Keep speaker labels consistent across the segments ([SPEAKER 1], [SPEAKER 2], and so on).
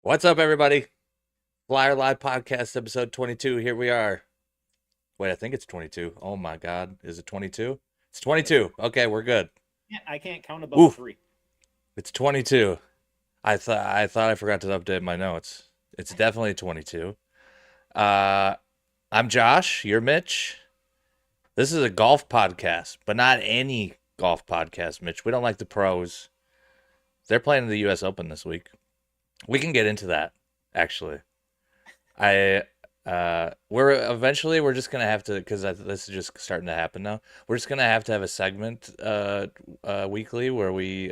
[SPEAKER 1] What's up, everybody? Flyer Live Podcast, episode 22. Here we are. Wait, I think it's 22. Oh my God. Is it 22? It's
[SPEAKER 2] Yes, sir.
[SPEAKER 1] 22. Okay, we're good.
[SPEAKER 2] Yeah, I can't count above
[SPEAKER 1] Oof,
[SPEAKER 2] three.
[SPEAKER 1] it's 22. I thought I forgot to update my notes. It's definitely 22. Uh, I'm Josh. You're Mitch. This is a golf podcast, but not any golf podcast, Mitch. We don't like the pros. They're playing the U.S. Open this week. We can get into that, actually. I we're just gonna have to because this is just starting to happen now. We're just gonna have to have a segment weekly where we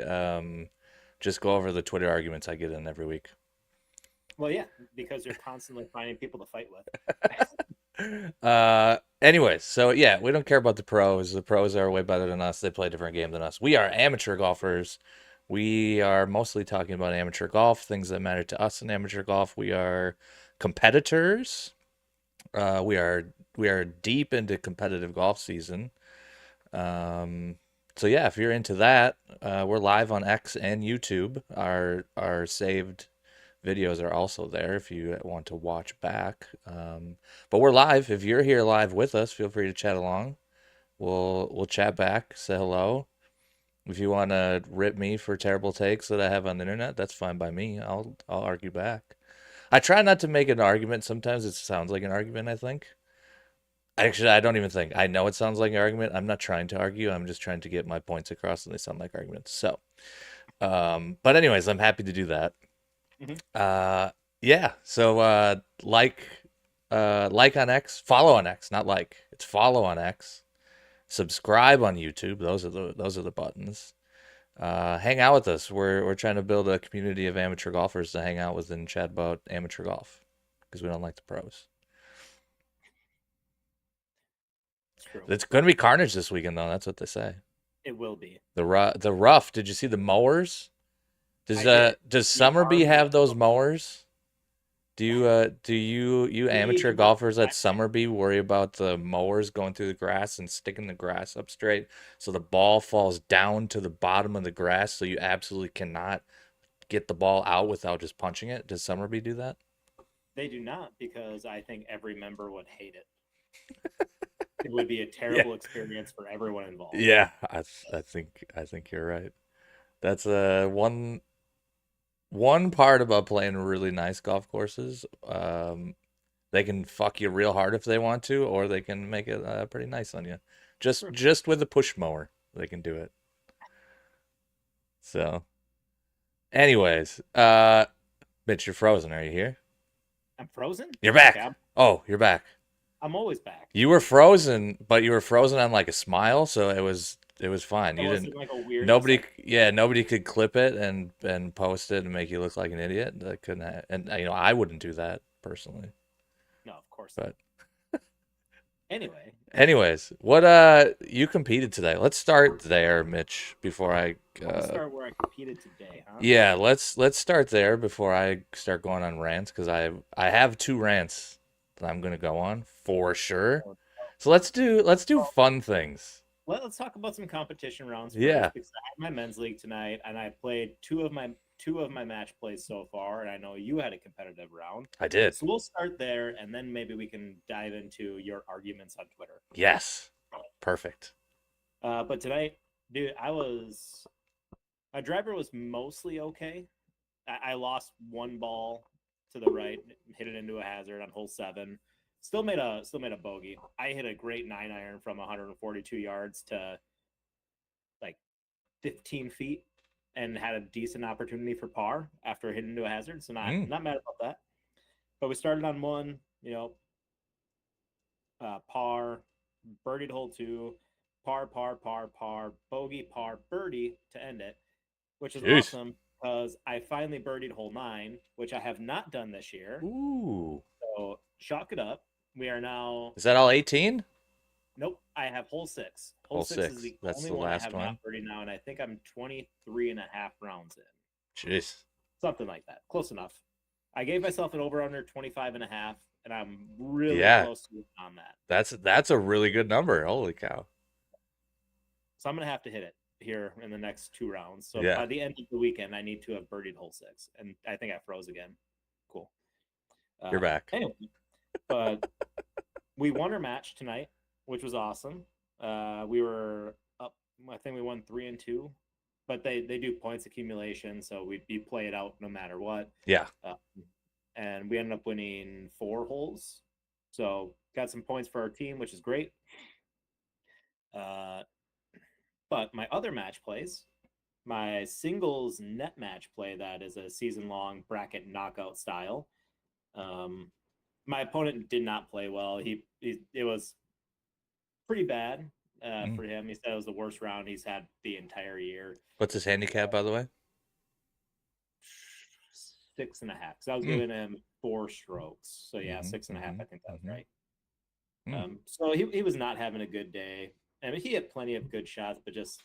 [SPEAKER 1] just go over the Twitter arguments I get in every week.
[SPEAKER 2] Well, yeah, because you're constantly finding people to fight with.
[SPEAKER 1] Anyways, so yeah, we don't care about the pros. The pros are way better than us. They play a different game than us. We are amateur golfers. We are mostly talking about amateur golf, things that matter to us in amateur golf. We are competitors. We are deep into competitive golf season. Um, so yeah, if you're into that, we're live on X and YouTube. Our saved videos are also there if you want to watch back. But we're live. If you're here live with us, feel free to chat along. We'll chat back, say hello. If you want to rip me for terrible takes that I have on the internet, that's fine by me. I'll argue back. I try not to make an argument. Sometimes it sounds like an argument, I think. Actually, I don't even think. I know it sounds like an argument. I'm not trying to argue. I'm just trying to get my points across and they sound like arguments. So, but anyways, I'm happy to do that.
[SPEAKER 2] Hmm.
[SPEAKER 1] Uh, yeah. So, like on X, follow on X, not like. It's follow on X. Subscribe on YouTube. Those are the buttons. Hang out with us. We're trying to build a community of amateur golfers to hang out with and chat about amateur golf because we don't like the pros.
[SPEAKER 2] It's true.
[SPEAKER 1] It's going to be carnage this weekend, though. That's what they say.
[SPEAKER 2] It will be.
[SPEAKER 1] The rough. Did you see the mowers?
[SPEAKER 2] I did.
[SPEAKER 1] Does
[SPEAKER 2] The
[SPEAKER 1] Summerby
[SPEAKER 2] army
[SPEAKER 1] have those
[SPEAKER 2] of
[SPEAKER 1] mowers? Do you
[SPEAKER 2] we
[SPEAKER 1] amateur
[SPEAKER 2] do not.
[SPEAKER 1] golfers at Summerby worry about the mowers going through the grass and sticking the grass up straight so the ball falls down to the bottom of the grass so you absolutely cannot get the ball out without just punching it? Does Summerby do that?
[SPEAKER 2] They do not because I think every member would hate it. It would be a
[SPEAKER 1] Yeah.
[SPEAKER 2] terrible experience for everyone involved.
[SPEAKER 1] Yeah, I think you're right. That's one part about playing really nice golf courses. They can fuck you real hard if they want to, or they can make it pretty nice on you. Just
[SPEAKER 2] True.
[SPEAKER 1] just with a push mower, they can do it. So, anyways, Mitch, you're frozen. Are you here?
[SPEAKER 2] I'm frozen.
[SPEAKER 1] You're
[SPEAKER 2] Okay,
[SPEAKER 1] back.
[SPEAKER 2] I'm,
[SPEAKER 1] Oh, you're back.
[SPEAKER 2] I'm always back.
[SPEAKER 1] You were frozen, but you were frozen on like a smile, so it was fine.
[SPEAKER 2] It
[SPEAKER 1] You didn't.
[SPEAKER 2] wasn't like a weird, just
[SPEAKER 1] Nobody,
[SPEAKER 2] like
[SPEAKER 1] yeah, nobody could clip it and post it and make you look like an idiot. That couldn't, and I wouldn't do that personally.
[SPEAKER 2] no, of course not.
[SPEAKER 1] But
[SPEAKER 2] Anyway,
[SPEAKER 1] anyways, what you competed today. Let's start there, Mitch, before I
[SPEAKER 2] want to start where I competed today, huh?
[SPEAKER 1] yeah, let's start there before I start going on rants because I have two rants that I'm gonna go on for sure.
[SPEAKER 2] Oh,
[SPEAKER 1] So let's do
[SPEAKER 2] well,
[SPEAKER 1] fun things.
[SPEAKER 2] let's talk about some competition rounds
[SPEAKER 1] Yeah,
[SPEAKER 2] first because I had my men's league tonight and I played two of my match plays so far, and I know you had a competitive round.
[SPEAKER 1] I did.
[SPEAKER 2] So we'll start there, and then maybe we can dive into your arguments on Twitter.
[SPEAKER 1] Yes. Perfect.
[SPEAKER 2] But tonight, dude, my driver was mostly okay. I lost one ball to the right, hit it into a hazard on hole 7. Still made a bogey. I hit a great 9-iron from 142 yards to like 15 feet and had a decent opportunity for par after hitting into a hazard. So not
[SPEAKER 1] Mm.
[SPEAKER 2] not mad about that. But we started on one, par, birdied hole 2, par, par, par, par, bogey, par, birdie to end it, which is
[SPEAKER 1] Jeez.
[SPEAKER 2] awesome because I finally birdied hole 9, which I have not done this year.
[SPEAKER 1] Ooh.
[SPEAKER 2] So chalk it up. We are now.
[SPEAKER 1] Is that all 18?
[SPEAKER 2] Nope, I have hole 6. Hole
[SPEAKER 1] Hole
[SPEAKER 2] 6 is
[SPEAKER 1] 6.
[SPEAKER 2] the
[SPEAKER 1] That's
[SPEAKER 2] only
[SPEAKER 1] the
[SPEAKER 2] one I
[SPEAKER 1] last
[SPEAKER 2] have not
[SPEAKER 1] one.
[SPEAKER 2] birdied now, and I think I'm 23 and a half rounds in.
[SPEAKER 1] Jeez.
[SPEAKER 2] Something like that. Close enough. I gave myself an over under 25 and a half, and I'm really
[SPEAKER 1] Yeah.
[SPEAKER 2] close to it on that.
[SPEAKER 1] That's a really good number. Holy cow.
[SPEAKER 2] So I'm going to have to hit it here in the next 2 rounds. So
[SPEAKER 1] Yeah.
[SPEAKER 2] by the end of the weekend, I need to have birdied hole 6. And I think I froze again. Cool.
[SPEAKER 1] You're back.
[SPEAKER 2] Anyway, but we won our match tonight, which was awesome. We were up. I think we won 3-2, but they do points accumulation, so we play it out no matter what.
[SPEAKER 1] Yeah.
[SPEAKER 2] Uh, and we ended up winning 4 holes, so got some points for our team, which is great. Uh, but my other match plays, my singles net match play that is a season long bracket knockout style. Um, my opponent did not play well. He it was pretty bad
[SPEAKER 1] Mm.
[SPEAKER 2] for him. He said it was the worst round he's had the entire year.
[SPEAKER 1] What's his handicap, by the way?
[SPEAKER 2] 6.5. So I was
[SPEAKER 1] Mm.
[SPEAKER 2] giving him 4 strokes. So yeah,
[SPEAKER 1] Mm-hmm.
[SPEAKER 2] 6.5.
[SPEAKER 1] Mm-hmm.
[SPEAKER 2] I think that was
[SPEAKER 1] Mm-hmm.
[SPEAKER 2] right.
[SPEAKER 1] Mm.
[SPEAKER 2] So he was not having a good day. I mean, he had plenty of good shots, but just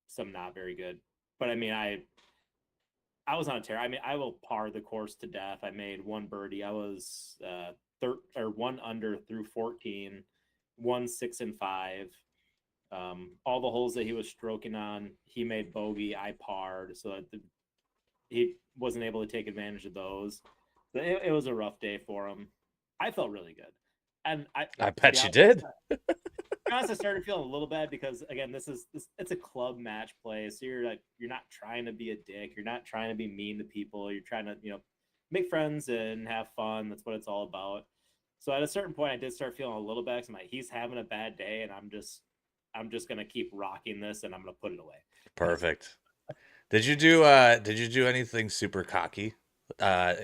[SPEAKER 2] some not very good. But I mean, I was on a tear. I mean, I will par the course to death. I made one birdie. I was one under through 14, 1 6 and 5. All the holes that he was stroking on, he made bogey. I parred, so that he wasn't able to take advantage of those. So it was a rough day for him. I felt really good, and
[SPEAKER 1] I
[SPEAKER 2] to be
[SPEAKER 1] bet you
[SPEAKER 2] honest,
[SPEAKER 1] did.
[SPEAKER 2] I started feeling a little bad because again, it's a club match play, so you're not trying to be a dick, you're not trying to be mean to people, you're trying to make friends and have fun. That's what it's all about. So at a certain point, I did start feeling a little bad. I'm like, he's having a bad day, and I'm just gonna keep rocking this, and I'm gonna put it away because
[SPEAKER 1] Perfect. Did you do anything super cocky? Uh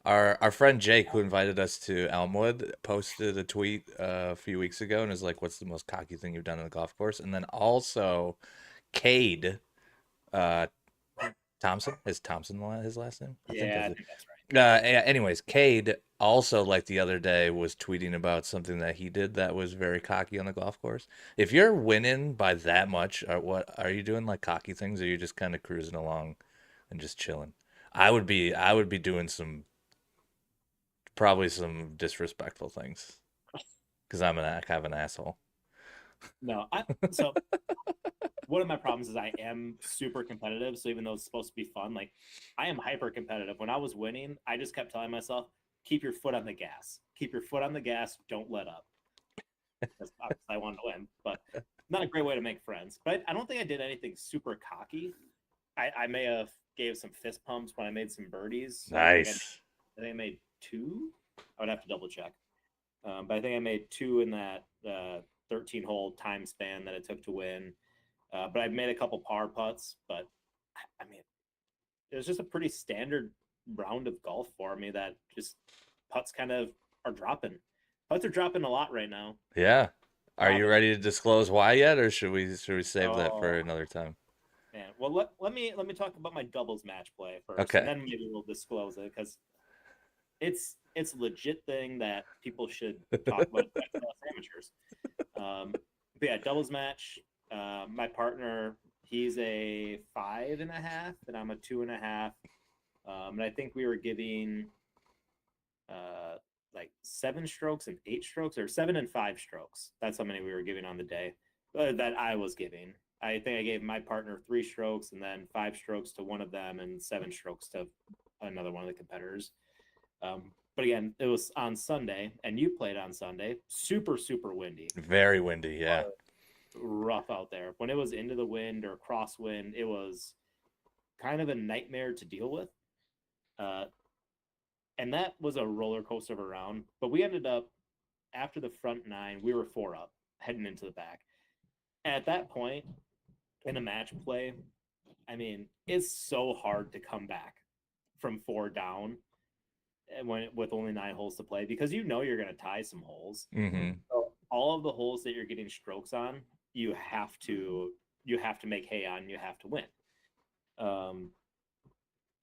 [SPEAKER 1] our friend Jake, who invited us to Elmwood, posted a tweet a few weeks ago and is like, "What's the most cocky thing you've done on the golf course?" And then also Cade, uh Thompson, is Thompson his last name? I think
[SPEAKER 2] yeah,
[SPEAKER 1] that's
[SPEAKER 2] I
[SPEAKER 1] it.
[SPEAKER 2] think that's right.
[SPEAKER 1] Anyways, Cade also, like the other day, was tweeting about something that he did that was very cocky on the golf course. If you're winning by that much, what are you doing, like cocky things, or are you just kind of cruising along and just chilling? I would be doing probably some disrespectful things because I'm kind of an asshole.
[SPEAKER 2] No, I so one of my problems is I am super competitive. So even though it's supposed to be fun, like I am hyper competitive. When I was winning, I just kept telling myself, keep your foot on the gas. Keep your foot on the gas. Don't let up. Because obviously I wanted to win, but not a great way to make friends. But I don't think I did anything super cocky. I may have gave some fist pumps when I made some birdies.
[SPEAKER 1] Nice.
[SPEAKER 2] I think I made two. I would have to double check. But I think I made two in that 13 hole time span that it took to win. But I've made a couple par putts, but I mean, it was just a pretty standard round of golf for me that just putts kind of are dropping. Putts are dropping a lot right now.
[SPEAKER 1] Yeah.
[SPEAKER 2] A
[SPEAKER 1] Are
[SPEAKER 2] lot
[SPEAKER 1] you
[SPEAKER 2] of
[SPEAKER 1] ready to disclose why yet, or should we save that
[SPEAKER 2] oh
[SPEAKER 1] for another time?
[SPEAKER 2] man. Well, let me talk about my doubles match play first, and
[SPEAKER 1] Okay.
[SPEAKER 2] then maybe we'll disclose it because it's a legit thing that people should talk about as amateurs. But yeah, doubles match. My partner, he's a 5.5, and I'm a 2.5. And I think we were giving uh, like 7 strokes and 8 strokes, or 7 and 5 strokes. That's how many we were giving on the day that I was giving. I think I gave my partner 3 strokes and then 5 strokes to one of them and 7 strokes to another one of the competitors. But again, it was on Sunday, and you played on Sunday. Super, super windy.
[SPEAKER 1] Very windy, yeah.
[SPEAKER 2] Rough out there. When it was into the wind or crosswind, it was kind of a nightmare to deal with. Uh, and that was a roller coaster of a round. But we ended up, after the front 9, we were 4 up heading into the back. At that point in a match play, I mean, it's so hard to come back from 4 down when with only 9 holes to play because you're going to tie some holes.
[SPEAKER 1] Mm-hmm.
[SPEAKER 2] So all of the holes that you're getting strokes on, you have to make hay on. You have to win. Um,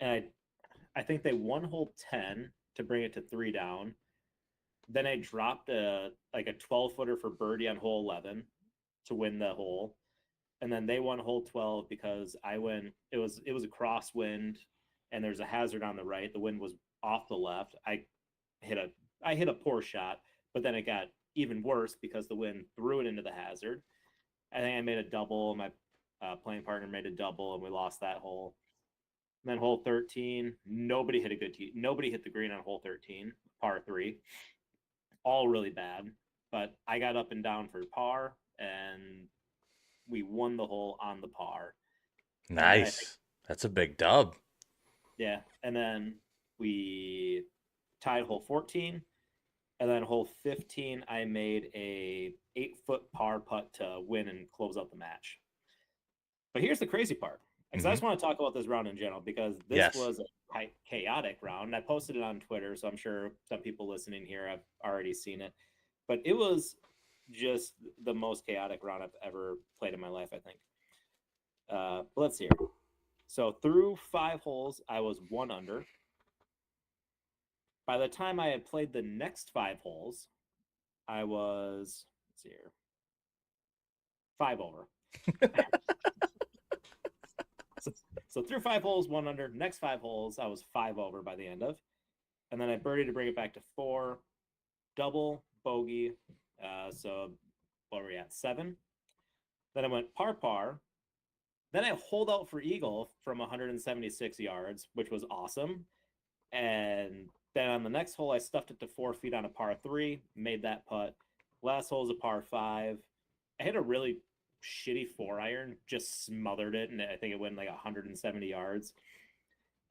[SPEAKER 2] and I think they won hole 10 to bring it to 3 down. Then I dropped a 12 footer for birdie on hole 11 to win the hole, and then they won hole 12 because I went. It was a crosswind, and there's a hazard on the right. The wind was off the left. Hit a I hit a poor shot, but then it got even worse because the wind threw it into the hazard. I think I made a double. My playing partner made a double, and we lost that hole. And then hole 13, nobody hit a good tee. Nobody hit the green on hole 13, par three. All really bad. But I got up and down for par, and we won the hole on the par. And then I think,
[SPEAKER 1] Nice. That's a big dub.
[SPEAKER 2] yeah. And then we tied hole 14. And then hole 15, I made a 8-foot par putt to win and close out the match. But here's the crazy part, because I
[SPEAKER 1] Hmm.
[SPEAKER 2] just want to talk about this round in general, because this
[SPEAKER 1] Yes.
[SPEAKER 2] was a chaotic round. I posted it on Twitter, so I'm sure some people listening here have already seen it. But it was just the most chaotic round I've ever played in my life, I think. Let's see here. So through 5 holes, I was 1 under. By the time I had played the next 5 holes, I was, let's see here, 5 over. so, so through 5 holes, 1 under. Next 5 holes, I was 5 over by the end of. And then I birdied to bring it back to 4, double, bogey. So what were we at? 7. Then I went par par. Then I hold out for eagle from 176 yards, which was awesome. And then on the next hole, I stuffed it to 4 feet on a par three, made that putt. Last hole is a par five. I hit a really shitty 4 iron, just smothered it, and I think it went like 170 yards.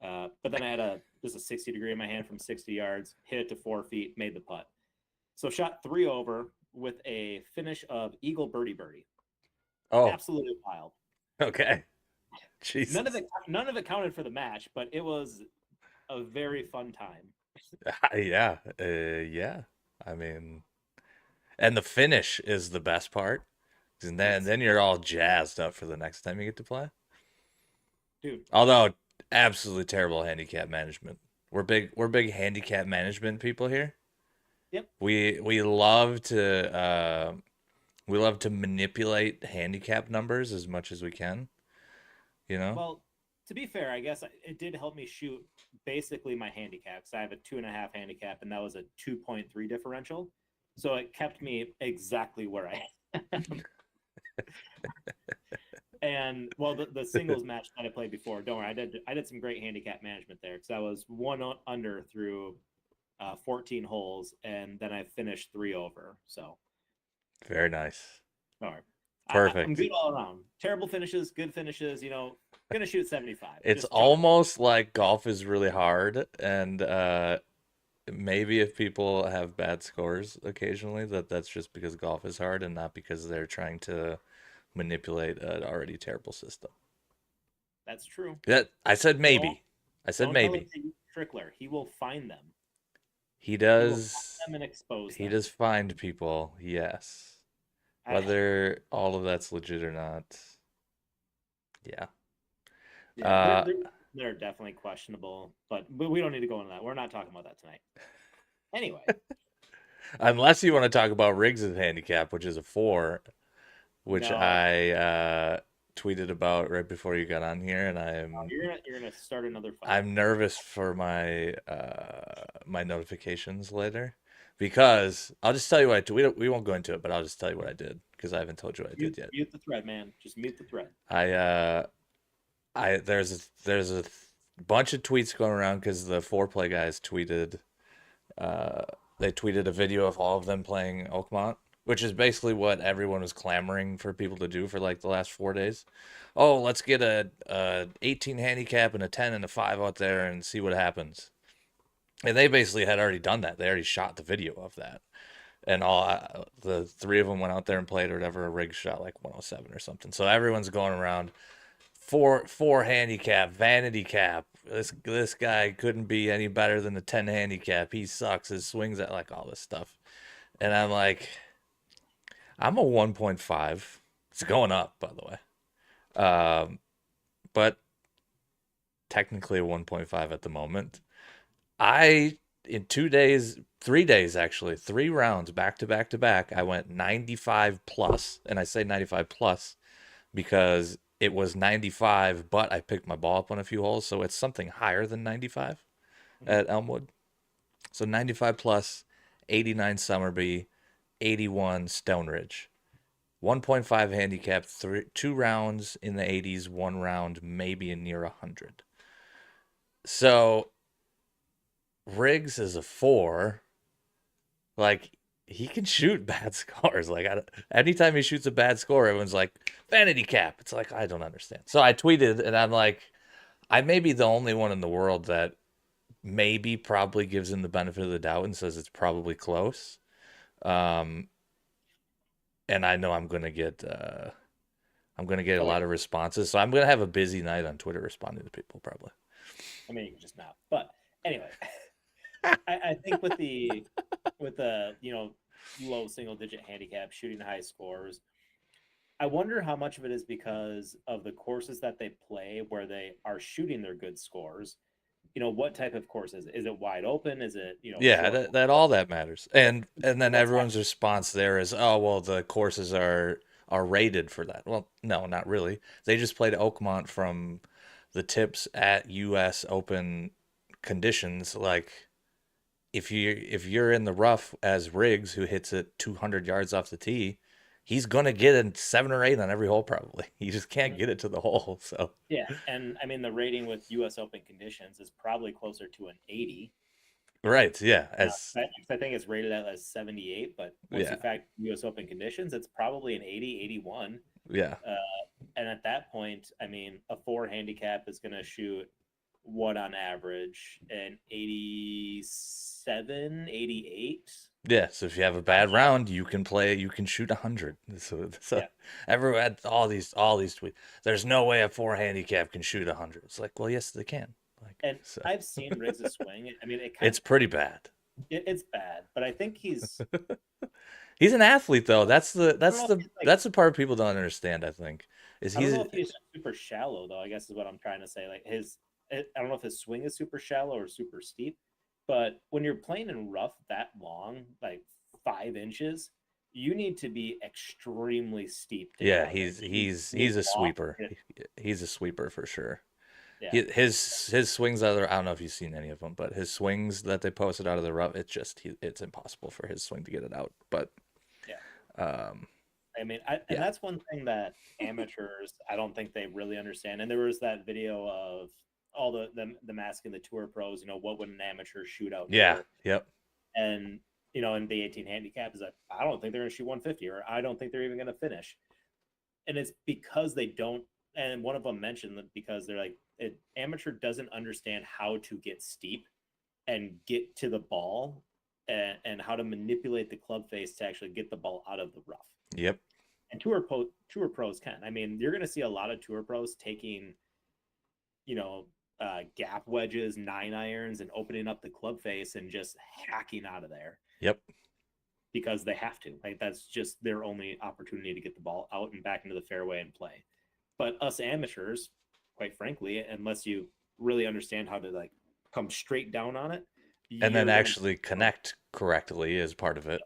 [SPEAKER 2] But then I had just a 60 degree in my hand from 60 yards, hit it to 4 feet, made the putt. So shot 3 over with a finish of eagle birdie birdie.
[SPEAKER 1] Oh,
[SPEAKER 2] Absolutely wild.
[SPEAKER 1] okay.
[SPEAKER 2] None of
[SPEAKER 1] Jesus.
[SPEAKER 2] it none of it counted for the match, but it was a very fun time.
[SPEAKER 1] Yeah. Yeah. I mean, and the finish is the best part. And then
[SPEAKER 2] Yes,
[SPEAKER 1] then you're all jazzed up for the next time you get to play.
[SPEAKER 2] dude.
[SPEAKER 1] Although absolutely terrible handicap management. We're big handicap management people here.
[SPEAKER 2] Yep.
[SPEAKER 1] We love to manipulate handicap numbers as much as we can, you know?
[SPEAKER 2] Well, to be fair, I guess it did help me shoot basically my handicap. So I have a 2.5 handicap, and that was a 2.3 differential. So it kept me exactly where I am. And well, the singles match that I played before, don't worry, I did some great handicap management there, because I was 1 under through 14 holes, and then I finished 3 over. So
[SPEAKER 1] Very nice.
[SPEAKER 2] all right, I'm
[SPEAKER 1] Perfect.
[SPEAKER 2] good all around. Terrible finishes, good finishes. Gonna shoot 75.
[SPEAKER 1] It's
[SPEAKER 2] Just chalk.
[SPEAKER 1] almost like golf is really hard, and maybe if people have bad scores occasionally, that's just because golf is hard and not because they're trying to manipulate an already terrible system.
[SPEAKER 2] That's true.
[SPEAKER 1] That I said
[SPEAKER 2] Don't
[SPEAKER 1] maybe. I said
[SPEAKER 2] don't tell it
[SPEAKER 1] maybe.
[SPEAKER 2] to Trickler. He will find them.
[SPEAKER 1] He
[SPEAKER 2] He will find
[SPEAKER 1] does
[SPEAKER 2] them and expose
[SPEAKER 1] he
[SPEAKER 2] them.
[SPEAKER 1] does find people, yes.
[SPEAKER 2] I,
[SPEAKER 1] Whether all of that's legit or not. Yeah.
[SPEAKER 2] yeah, they're
[SPEAKER 1] Uh
[SPEAKER 2] they're they're definitely questionable, but we don't need to go into that. We're not talking about that tonight. Anyway,
[SPEAKER 1] unless you want to talk about Riggs' handicap, which is a 4, which
[SPEAKER 2] no,
[SPEAKER 1] I tweeted about right before you got on here, and
[SPEAKER 2] no,
[SPEAKER 1] I'm
[SPEAKER 2] you're gonna start another fight.
[SPEAKER 1] I'm nervous for my notifications later because I'll just tell you what I did. We won't go into it, but I'll just tell you what I did because I haven't told you what I
[SPEAKER 2] Mute
[SPEAKER 1] did yet.
[SPEAKER 2] mute the thread, man. Just mute the thread.
[SPEAKER 1] I there's a bunch of tweets going around because the foreplay guys tweeted uh they tweeted a video of all of them playing Oakmont, which is basically what everyone was clamoring for people to do for like the last 4 days. Oh, let's get a 18 handicap and a 10 and a 5 out there and see what happens. And they basically had already done that. They already shot the video of that. And the three of them went out there and played or whatever. A rig shot like 107 or something. So everyone's going around four handicap, vanity cap. This guy couldn't be any better than the 10 handicap. He sucks. His swings at like all this stuff. And I'm like, I'm a 1.5. It's going up, by the way. But technically a 1.5 at the moment. I in 2 days, 3 days actually, 3 rounds back to back to back, I went 95 plus, and I say 95 plus because it was 95, but I picked my ball up on a few holes, so it's something higher than 95
[SPEAKER 2] Mhm.
[SPEAKER 1] at Elmwood. So 95 plus, 89 Summerby, 81 Stone Ridge. 1.5 handicap, 2 rounds in the 80s, 1 round maybe in near 100. So Riggs is a four. Like he can shoot bad scores. Like anytime he shoots a bad score, everyone's like vanity cap. It's like I don't understand. So I tweeted and I'm like, I may be the only one in the world that maybe probably gives him the benefit of the doubt and says it's probably close. Um, and I know I'm gonna get a
[SPEAKER 2] Oh yeah.
[SPEAKER 1] lot of responses. So I'm gonna have a busy night on Twitter responding to people probably.
[SPEAKER 2] I mean, you can just not. But anyway, I think with the low single digit handicap, shooting high scores, I wonder how much of it is because of the courses that they play where they are shooting their good scores. What type of course is it? Is it wide open? Is it
[SPEAKER 1] Yeah,
[SPEAKER 2] short?
[SPEAKER 1] that all that matters. And then
[SPEAKER 2] What's
[SPEAKER 1] everyone's
[SPEAKER 2] happening?
[SPEAKER 1] response there is, "Oh, well, the courses are rated for that." Well, no, not really. They just played Oakmont from the tips at US Open conditions. Like if you're in the rough as Riggs, who hits it 200 yards off the tee, he's gonna get a 7 or 8 on every hole probably. He just can't get it to the hole. So
[SPEAKER 2] Yeah, and I mean the rating with U.S. Open conditions is probably closer to an 80.
[SPEAKER 1] right, yeah, as
[SPEAKER 2] I think it's rated at as 78, but once you
[SPEAKER 1] yeah,
[SPEAKER 2] factor U.S. Open conditions, it's probably an 80, 81.
[SPEAKER 1] yeah,
[SPEAKER 2] Uh, and at that point, I mean, a four handicap is going to shoot what on average? An 87, 88
[SPEAKER 1] yeah. So if you have a
[SPEAKER 2] on
[SPEAKER 1] bad
[SPEAKER 2] average.
[SPEAKER 1] round, you can play. You can shoot 100. So
[SPEAKER 2] Yeah.
[SPEAKER 1] everyone had all these tweets. There's no way a four handicap can shoot 100. It's like, well, yes, they can. Like
[SPEAKER 2] And
[SPEAKER 1] so,
[SPEAKER 2] I've seen Riggs' swing. I mean,
[SPEAKER 1] it's pretty bad.
[SPEAKER 2] it's bad, but I think
[SPEAKER 1] He's an athlete though. That's the
[SPEAKER 2] I don't
[SPEAKER 1] that's
[SPEAKER 2] know if
[SPEAKER 1] the
[SPEAKER 2] he's like,
[SPEAKER 1] that's the part people don't understand. I think is
[SPEAKER 2] I don't
[SPEAKER 1] he's
[SPEAKER 2] know if he's super shallow though. I guess is what I'm trying to say. Like I don't know if his swing is super shallow or super steep, but when you're playing in rough that long, like 5 inches, you need to be extremely steep to get
[SPEAKER 1] yeah
[SPEAKER 2] out of there.
[SPEAKER 1] he's
[SPEAKER 2] You need
[SPEAKER 1] he's
[SPEAKER 2] to move
[SPEAKER 1] he's a
[SPEAKER 2] off.
[SPEAKER 1] sweeper. He's a sweeper for sure.
[SPEAKER 2] Yeah,
[SPEAKER 1] His swings out of the, I don't know if you've seen any of them, but his swings that they posted out of the rough, it's impossible for his swing to get it out. But
[SPEAKER 2] yeah.
[SPEAKER 1] um,
[SPEAKER 2] I mean, and
[SPEAKER 1] yeah,
[SPEAKER 2] that's one thing that amateurs, I don't think they really understand. And there was that video of all the masking the tour pros. What would an amateur shoot out
[SPEAKER 1] yeah,
[SPEAKER 2] here?
[SPEAKER 1] yep,
[SPEAKER 2] And in the 18 handicap is that I don't think they're going to shoot 150, or I don't think they're even going to finish. And it's because they don't. And one of them mentioned that because they're like, amateur doesn't understand how to get steep and get to the ball, and how to manipulate the club face to actually get the ball out of the rough.
[SPEAKER 1] yep,
[SPEAKER 2] And tour pros can. I mean, you're going to see a lot of tour pros taking, you know, gap wedges, 9 irons, and opening up the club face and just hacking out of there
[SPEAKER 1] yep,
[SPEAKER 2] because they have to. Like that's just their only opportunity to get the ball out and back into the fairway and play. But us amateurs, quite frankly, unless you really understand how to like come straight down on it,
[SPEAKER 1] and then
[SPEAKER 2] you're gonna
[SPEAKER 1] actually
[SPEAKER 2] oh,
[SPEAKER 1] connect correctly is part of it.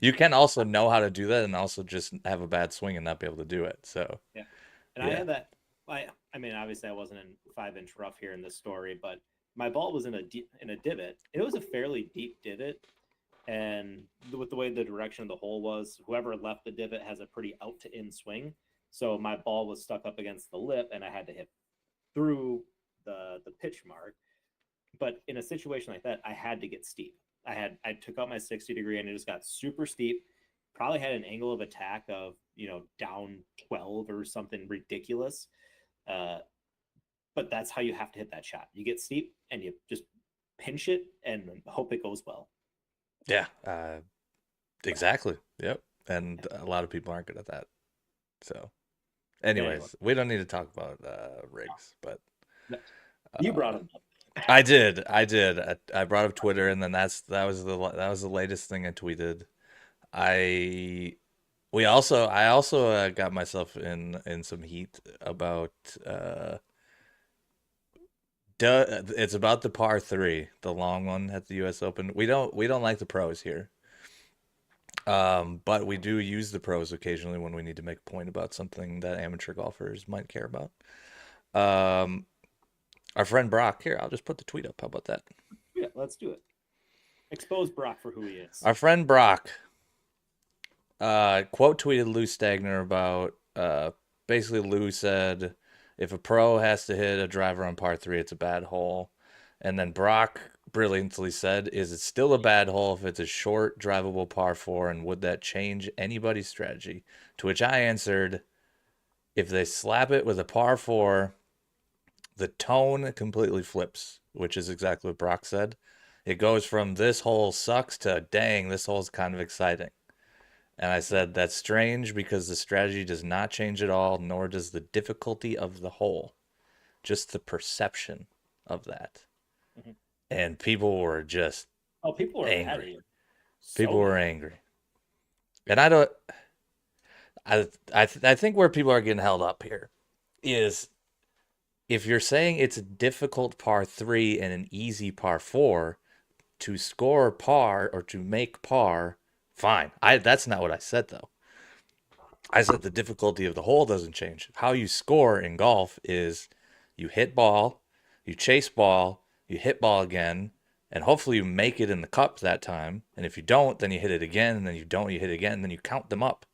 [SPEAKER 1] You can also know how to do that and also just have a bad swing and not be able to do it. So
[SPEAKER 2] yeah. And I
[SPEAKER 1] yeah,
[SPEAKER 2] had that. I mean, obviously, I wasn't in 5 inch rough here in this story, but my ball was in a divot. It was a fairly deep divot, and with the way the direction of the hole was, whoever left the divot has a pretty out to in swing. So my ball was stuck up against the lip, and I had to hit through the pitch mark. But in a situation like that, I had to get steep. I took out my 60 degree and it just got super steep. Probably had an angle of attack of down 12 or something ridiculous. Uh, but that's how you have to hit that shot. You get steep and you just pinch it and hope it goes well.
[SPEAKER 1] yeah,
[SPEAKER 2] But
[SPEAKER 1] exactly, yep. And a lot of people aren't good at that. So,
[SPEAKER 2] anyway,
[SPEAKER 1] anyways, we don't need to talk about rigs, but
[SPEAKER 2] you brought
[SPEAKER 1] uh,
[SPEAKER 2] him up.
[SPEAKER 1] I did. I brought up Twitter, and then that was the latest thing I tweeted. I I also got myself in some heat about it's about the par three, the long one at the U.S. Open. We don't like the pros here, but we do use the pros occasionally when we need to make a point about something that amateur golfers might care about. Um, our friend Brock here, I'll just put the tweet up. How about that?
[SPEAKER 2] Yeah, let's do it. Expose Brock for who he is.
[SPEAKER 1] Our friend Brock quote tweeted Lou Stagner about basically Lou said If a pro has to hit a driver on par three, it's a bad hole. And then Brock brilliantly said, is it still a bad hole if it's a short, drivable par four? And would that change anybody's strategy? To which I answered, if they slap it with a par four, the tone completely flips, which is exactly what Brock said. It goes from this hole sucks to dang, this hole's kind of exciting. And I said, that's strange because the strategy does not change at all, nor does the difficulty of the hole, just the perception of that.
[SPEAKER 2] Mhm.
[SPEAKER 1] And people were just
[SPEAKER 2] Oh, people are mad at
[SPEAKER 1] angry.
[SPEAKER 2] you.
[SPEAKER 1] People
[SPEAKER 2] So
[SPEAKER 1] were
[SPEAKER 2] mad.
[SPEAKER 1] angry. And I don't, I think where people are getting held up here is if you're saying it's a difficult par three and an easy par four, to score par or to make par, fine. That's not what I said though. I said the difficulty of the hole doesn't change. How you score in golf is you hit ball, you chase ball, you hit ball again, and hopefully you make it in the cup that time. And if you don't, then you hit it again, and then you don't, you hit it again, and then you count them up.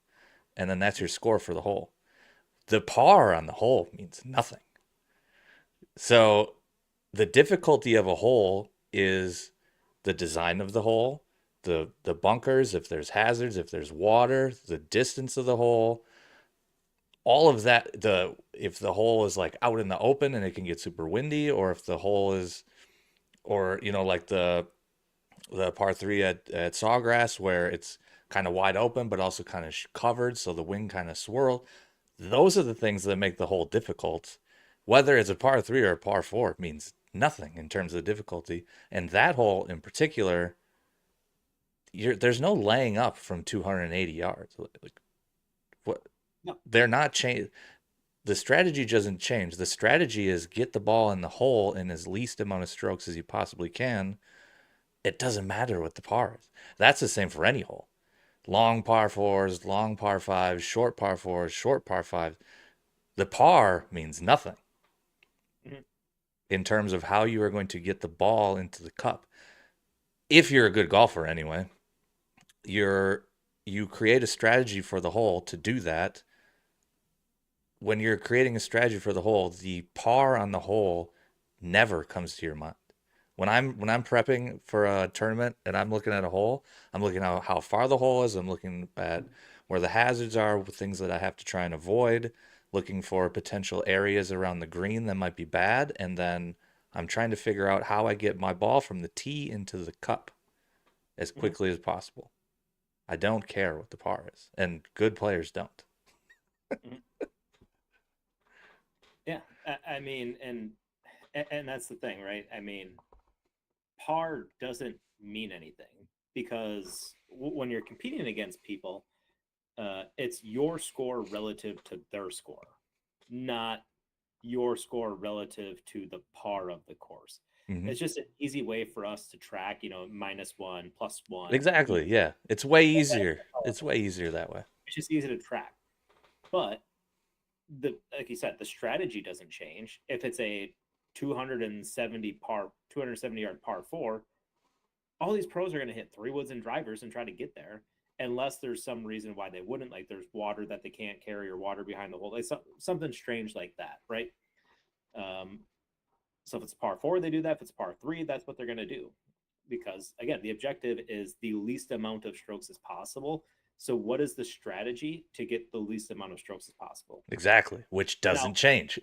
[SPEAKER 1] And then that's your score for the hole. The par on the hole means nothing. So the difficulty of a hole is the design of the hole, the bunkers, if there's hazards, if there's water, the distance of the hole, all of that. The if the hole is like out in the open and it can get super windy, or if the hole is, or like the par three at Sawgrass where it's kind of wide open but also kind of covered, so the wind kind of swirl. Those are the things that make the hole difficult. Whether it's a par three or a par four means nothing in terms of difficulty. And that hole in particular, there's no laying up from 280 yards. Like what?
[SPEAKER 2] No.
[SPEAKER 1] They're not change. The strategy doesn't change. The strategy is get the ball in the hole in as least amount of strokes as you possibly can. It doesn't matter what the par is. That's the same for any hole. Long par fours, long par fives, short par fours, short par fives. The par means nothing
[SPEAKER 2] Mhm.
[SPEAKER 1] in terms of how you are going to get the ball into the cup. If you're a good golfer, anyway, you're you create a strategy for the hole to do that. When you're creating a strategy for the hole, the par on the hole never comes to your mind. When I'm prepping for a tournament and I'm looking at a hole, I'm looking at how far the hole is. I'm looking at where the hazards are, things that I have to try and avoid, looking for potential areas around the green that might be bad, and then I'm trying to figure out how I get my ball from the tee into the cup as
[SPEAKER 2] Mhm.
[SPEAKER 1] quickly as possible. I don't care what the par is, and good players don't.
[SPEAKER 2] Mhm. Yeah, I mean, and that's the thing, right? I mean, par doesn't mean anything because when you're competing against people, it's your score relative to their score, not your score relative to the par of the course.
[SPEAKER 1] Hmm.
[SPEAKER 2] It's just an easy way for us to track, -1, +1.
[SPEAKER 1] Exactly. Yeah, it's way easier. It's way easier that way.
[SPEAKER 2] It's just easy to track. But like you said, the strategy doesn't change. If it's a 270 yard par four, all these pros are going to hit three woods and drivers and try to get there, unless there's some reason why they wouldn't. Like there's water that they can't carry or water behind the hole, like something strange like that, right? Um, so if it's par four, they do that. If it's par three, that's what they're going to do. Because again, the objective is the least amount of strokes as possible. So, what is the strategy to get the least amount of strokes as possible?
[SPEAKER 1] Exactly, which
[SPEAKER 2] Now,
[SPEAKER 1] doesn't change.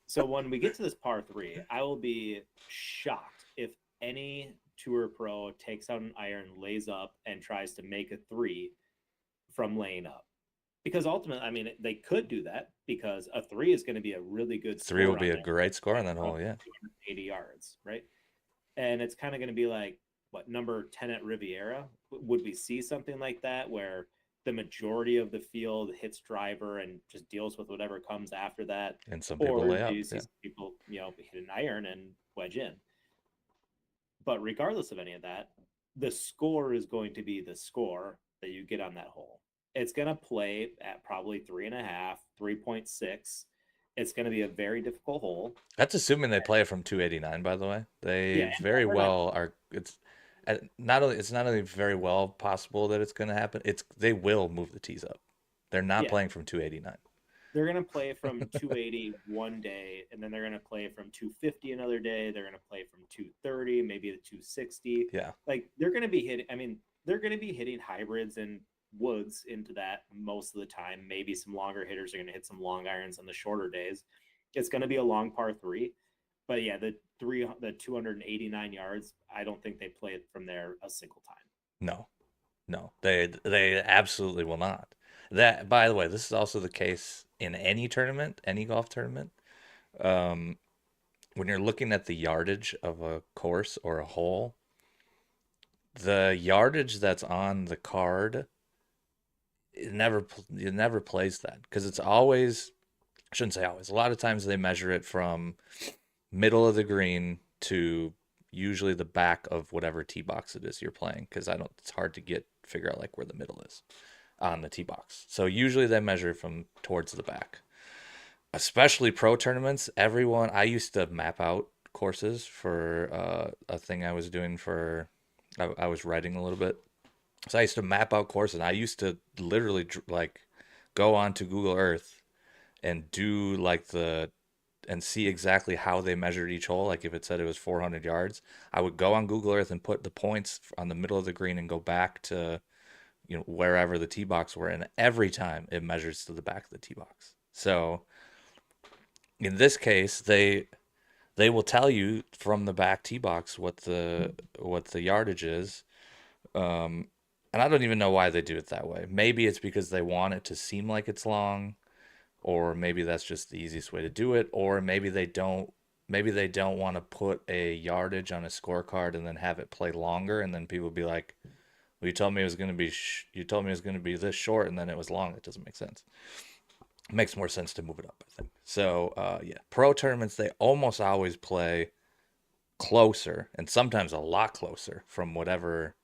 [SPEAKER 2] so when we get to this par three, I will be shocked if any tour pro takes out an iron, lays up, and tries to make a three from laying up. Because ultimately, I mean, they could do that because a three is going to be a really good
[SPEAKER 1] Three will
[SPEAKER 2] score
[SPEAKER 1] be
[SPEAKER 2] on
[SPEAKER 1] a
[SPEAKER 2] there
[SPEAKER 1] great score on that
[SPEAKER 2] from
[SPEAKER 1] hole. Yeah,
[SPEAKER 2] 280 yards, right? And it's kind of going to be like what number 10 at Riviera. Would we see something like that where the majority of the field hits driver and just deals with whatever comes after that?
[SPEAKER 1] and some people
[SPEAKER 2] Or
[SPEAKER 1] lay
[SPEAKER 2] do
[SPEAKER 1] up.
[SPEAKER 2] you see
[SPEAKER 1] Yeah,
[SPEAKER 2] some people, hit an iron and wedge in? But regardless of any of that, the score is going to be the score that you get on that hole. It's going to play at probably 3.5, 3.6. It's going to be a very difficult hole.
[SPEAKER 1] that's assuming they play it from 289. By the way, they
[SPEAKER 2] Yeah,
[SPEAKER 1] very
[SPEAKER 2] we're not.
[SPEAKER 1] well are. It's not only very well possible that it's going to happen. They will move the tees up. They're not
[SPEAKER 2] Yeah,
[SPEAKER 1] playing from 289.
[SPEAKER 2] they're going to play from 280 one day, and then they're going to play from 250 another day. They're going to play from 230, maybe the 260.
[SPEAKER 1] Yeah.
[SPEAKER 2] Like they're going to be hitting. I mean, they're going to be hitting hybrids and woods into that most of the time. Maybe some longer hitters are going to hit some long irons on the shorter days. It's going to be a long par three, but yeah, the 289 yards. I don't think they play it from there a single time.
[SPEAKER 1] No, no, they absolutely will not. That, by the way, this is also the case in any tournament, any golf tournament. Um, when you're looking at the yardage of a course or a hole, the yardage that's on the card, it never plays that because it's always, I shouldn't say always. A lot of times they measure it from middle of the green to usually the back of whatever tee box it is you're playing because I don't. It's hard to figure out like where the middle is on the tee box. So usually they measure from towards the back. Especially pro tournaments, everyone. I used to map out courses for a thing I was doing for. I was writing a little bit, so I used to map out courses. And I used to literally like go onto Google Earth and do like the and see exactly how they measured each hole. Like if it said it was 400 yards, I would go on Google Earth and put the points on the middle of the green and go back to wherever the tee box were, and every time it measures to the back of the tee box. So in this case, they will tell you from the back tee box what the yardage is. Um, and I don't even know why they do it that way. Maybe it's because they want it to seem like it's long, or maybe that's just the easiest way to do it, or maybe they don't. Maybe they don't want to put a yardage on a scorecard and then have it play longer, and then people be like, "Well, you told me it was going to be you told me it was going to be this short, and then it was long." It doesn't make sense. It makes more sense to move it up, I think. So, yeah, pro tournaments they almost always play closer, and sometimes a lot closer from whatever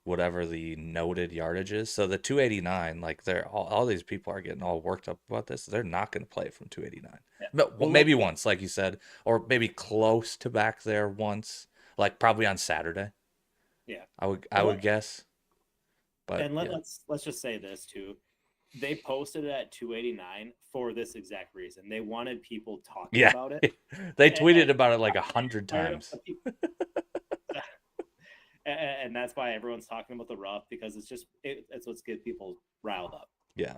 [SPEAKER 1] the noted yardage is. So the 289, like they're all these people are getting all worked up about this. They're not going to play it from 289.
[SPEAKER 2] Yeah.
[SPEAKER 1] But
[SPEAKER 2] Well,
[SPEAKER 1] maybe once, like you said, or maybe close to back there once, like probably on Saturday.
[SPEAKER 2] yeah.
[SPEAKER 1] I
[SPEAKER 2] And
[SPEAKER 1] would guess. But yeah.
[SPEAKER 2] let's just say this too. They posted it at 289 for this exact reason. They wanted people talking
[SPEAKER 1] Yeah.
[SPEAKER 2] about it,
[SPEAKER 1] They
[SPEAKER 2] and
[SPEAKER 1] tweeted about it like 100
[SPEAKER 2] tired
[SPEAKER 1] times.
[SPEAKER 2] of people. And that's why everyone's talking about the rough because it's what's get people riled up,
[SPEAKER 1] Yeah.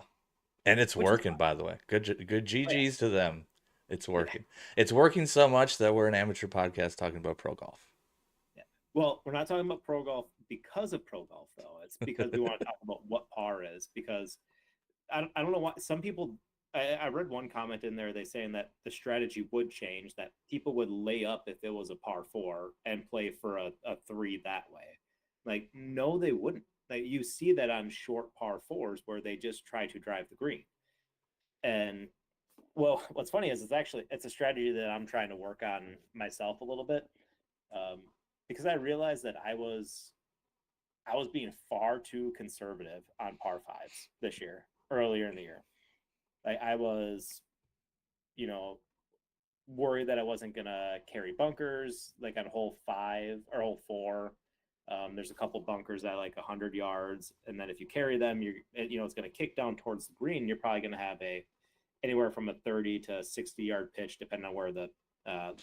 [SPEAKER 1] And it's
[SPEAKER 2] which is
[SPEAKER 1] working,
[SPEAKER 2] fine.
[SPEAKER 1] by the way. Good
[SPEAKER 2] Oh yeah,
[SPEAKER 1] GGs to them. It's
[SPEAKER 2] yeah,
[SPEAKER 1] working. It's working so much that we're an amateur podcast talking about pro golf.
[SPEAKER 2] yeah. Well, we're not talking about pro golf because of pro golf though. It's because we want to talk about what par is because I don't know why some people. I read one comment in there. They saying that the strategy would change. That people would lay up if it was a par four and play for a three that way. Like no, they wouldn't. Like you see that on short par fours where they just try to drive the green. And well, what's funny is it's a strategy that I'm trying to work on myself a little bit um, because I realized that I was being far too conservative on par fives this year earlier in the year. Like I was, you know, worried that I wasn't gonna carry bunkers like on hole five or hole four. There's a couple bunkers at like 100 yards, and then if you carry them, it's going to kick down towards the green. You're probably going to have anywhere from a 30 to 60 yard pitch, depending on where the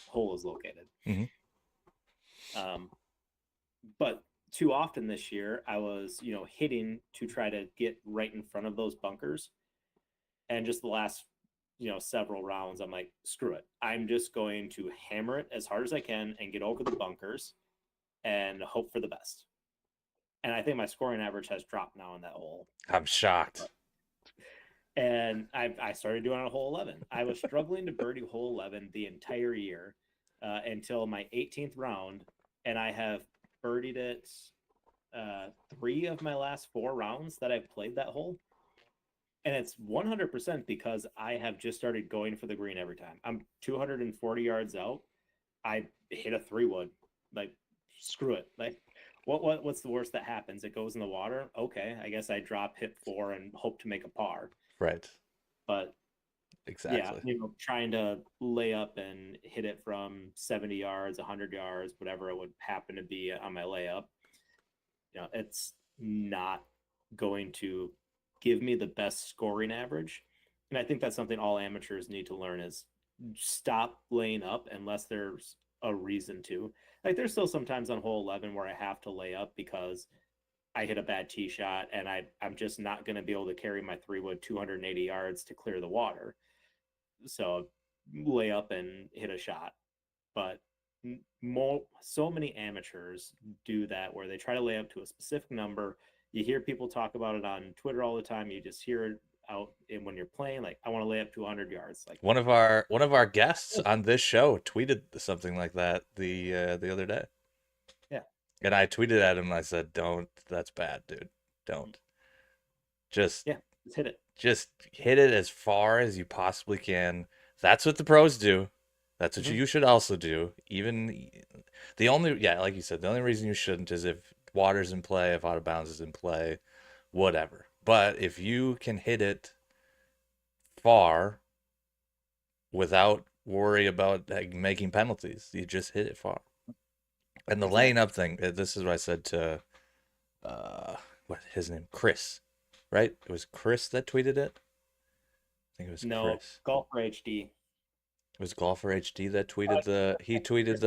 [SPEAKER 2] hole is located.
[SPEAKER 1] Hmm.
[SPEAKER 2] But too often this year, I was hitting to try to get right in front of those bunkers, and just the last several rounds, I'm like, screw it. I'm just going to hammer it as hard as I can and get over the bunkers and hope for the best. And I think my scoring average has dropped now in that hole.
[SPEAKER 1] I'm shocked.
[SPEAKER 2] And I started doing it on hole 11. I was struggling to birdie hole 11 the entire year until my 18th round, and I have birdied it 3 of my last 4 rounds that I've played that hole. And it's 100% because I have just started going for the green every time. I'm 240 yards out. I hit a 3-wood. Like, screw it. Like, what's the worst that happens? It goes in the water. Okay, I guess I drop, hit 4, and hope to make a par.
[SPEAKER 1] Right.
[SPEAKER 2] But yeah,
[SPEAKER 1] Exactly.
[SPEAKER 2] trying to lay up and hit it from 70 yards, 100 yards, whatever it would happen to be on my layup. It's not going to give me the best scoring average, And I think that's something all amateurs need to learn is stop laying up unless there's a reason to. Like there's still sometimes on hole 11 where I have to lay up because I hit a bad tee shot and I'm just not going to be able to carry my 3 wood 280 yards to clear the water. So lay up and hit a shot. But so many amateurs do that where they try to lay up to a specific number. You hear people talk about it on Twitter all the time. You just hear it out when you're playing, like I want to lay up to 100 yards. Like
[SPEAKER 1] One of our guests
[SPEAKER 2] oh,
[SPEAKER 1] on this show tweeted something like that the other day.
[SPEAKER 2] yeah,
[SPEAKER 1] And I tweeted at him and I said, "Don't. That's bad, dude. Don't. Just
[SPEAKER 2] yeah, just hit it.
[SPEAKER 1] just hit it as far as you possibly can. That's what the pros do. That's what
[SPEAKER 2] Mm-hmm.
[SPEAKER 1] you should also do. Even the only yeah, like you said, the only reason you shouldn't is if water's in play, if out of bounds is in play, whatever. But if you can hit it far without worry about like, making penalties, you just hit it far. And the laying
[SPEAKER 2] Exactly.
[SPEAKER 1] up thing, this is what I said to uh what his name, Chris, right? It was Chris that tweeted it. I think it was
[SPEAKER 2] No,
[SPEAKER 1] Chris.
[SPEAKER 2] golfer HD.
[SPEAKER 1] It was Golfer HD that
[SPEAKER 2] Uh,
[SPEAKER 1] tweeted he tweeted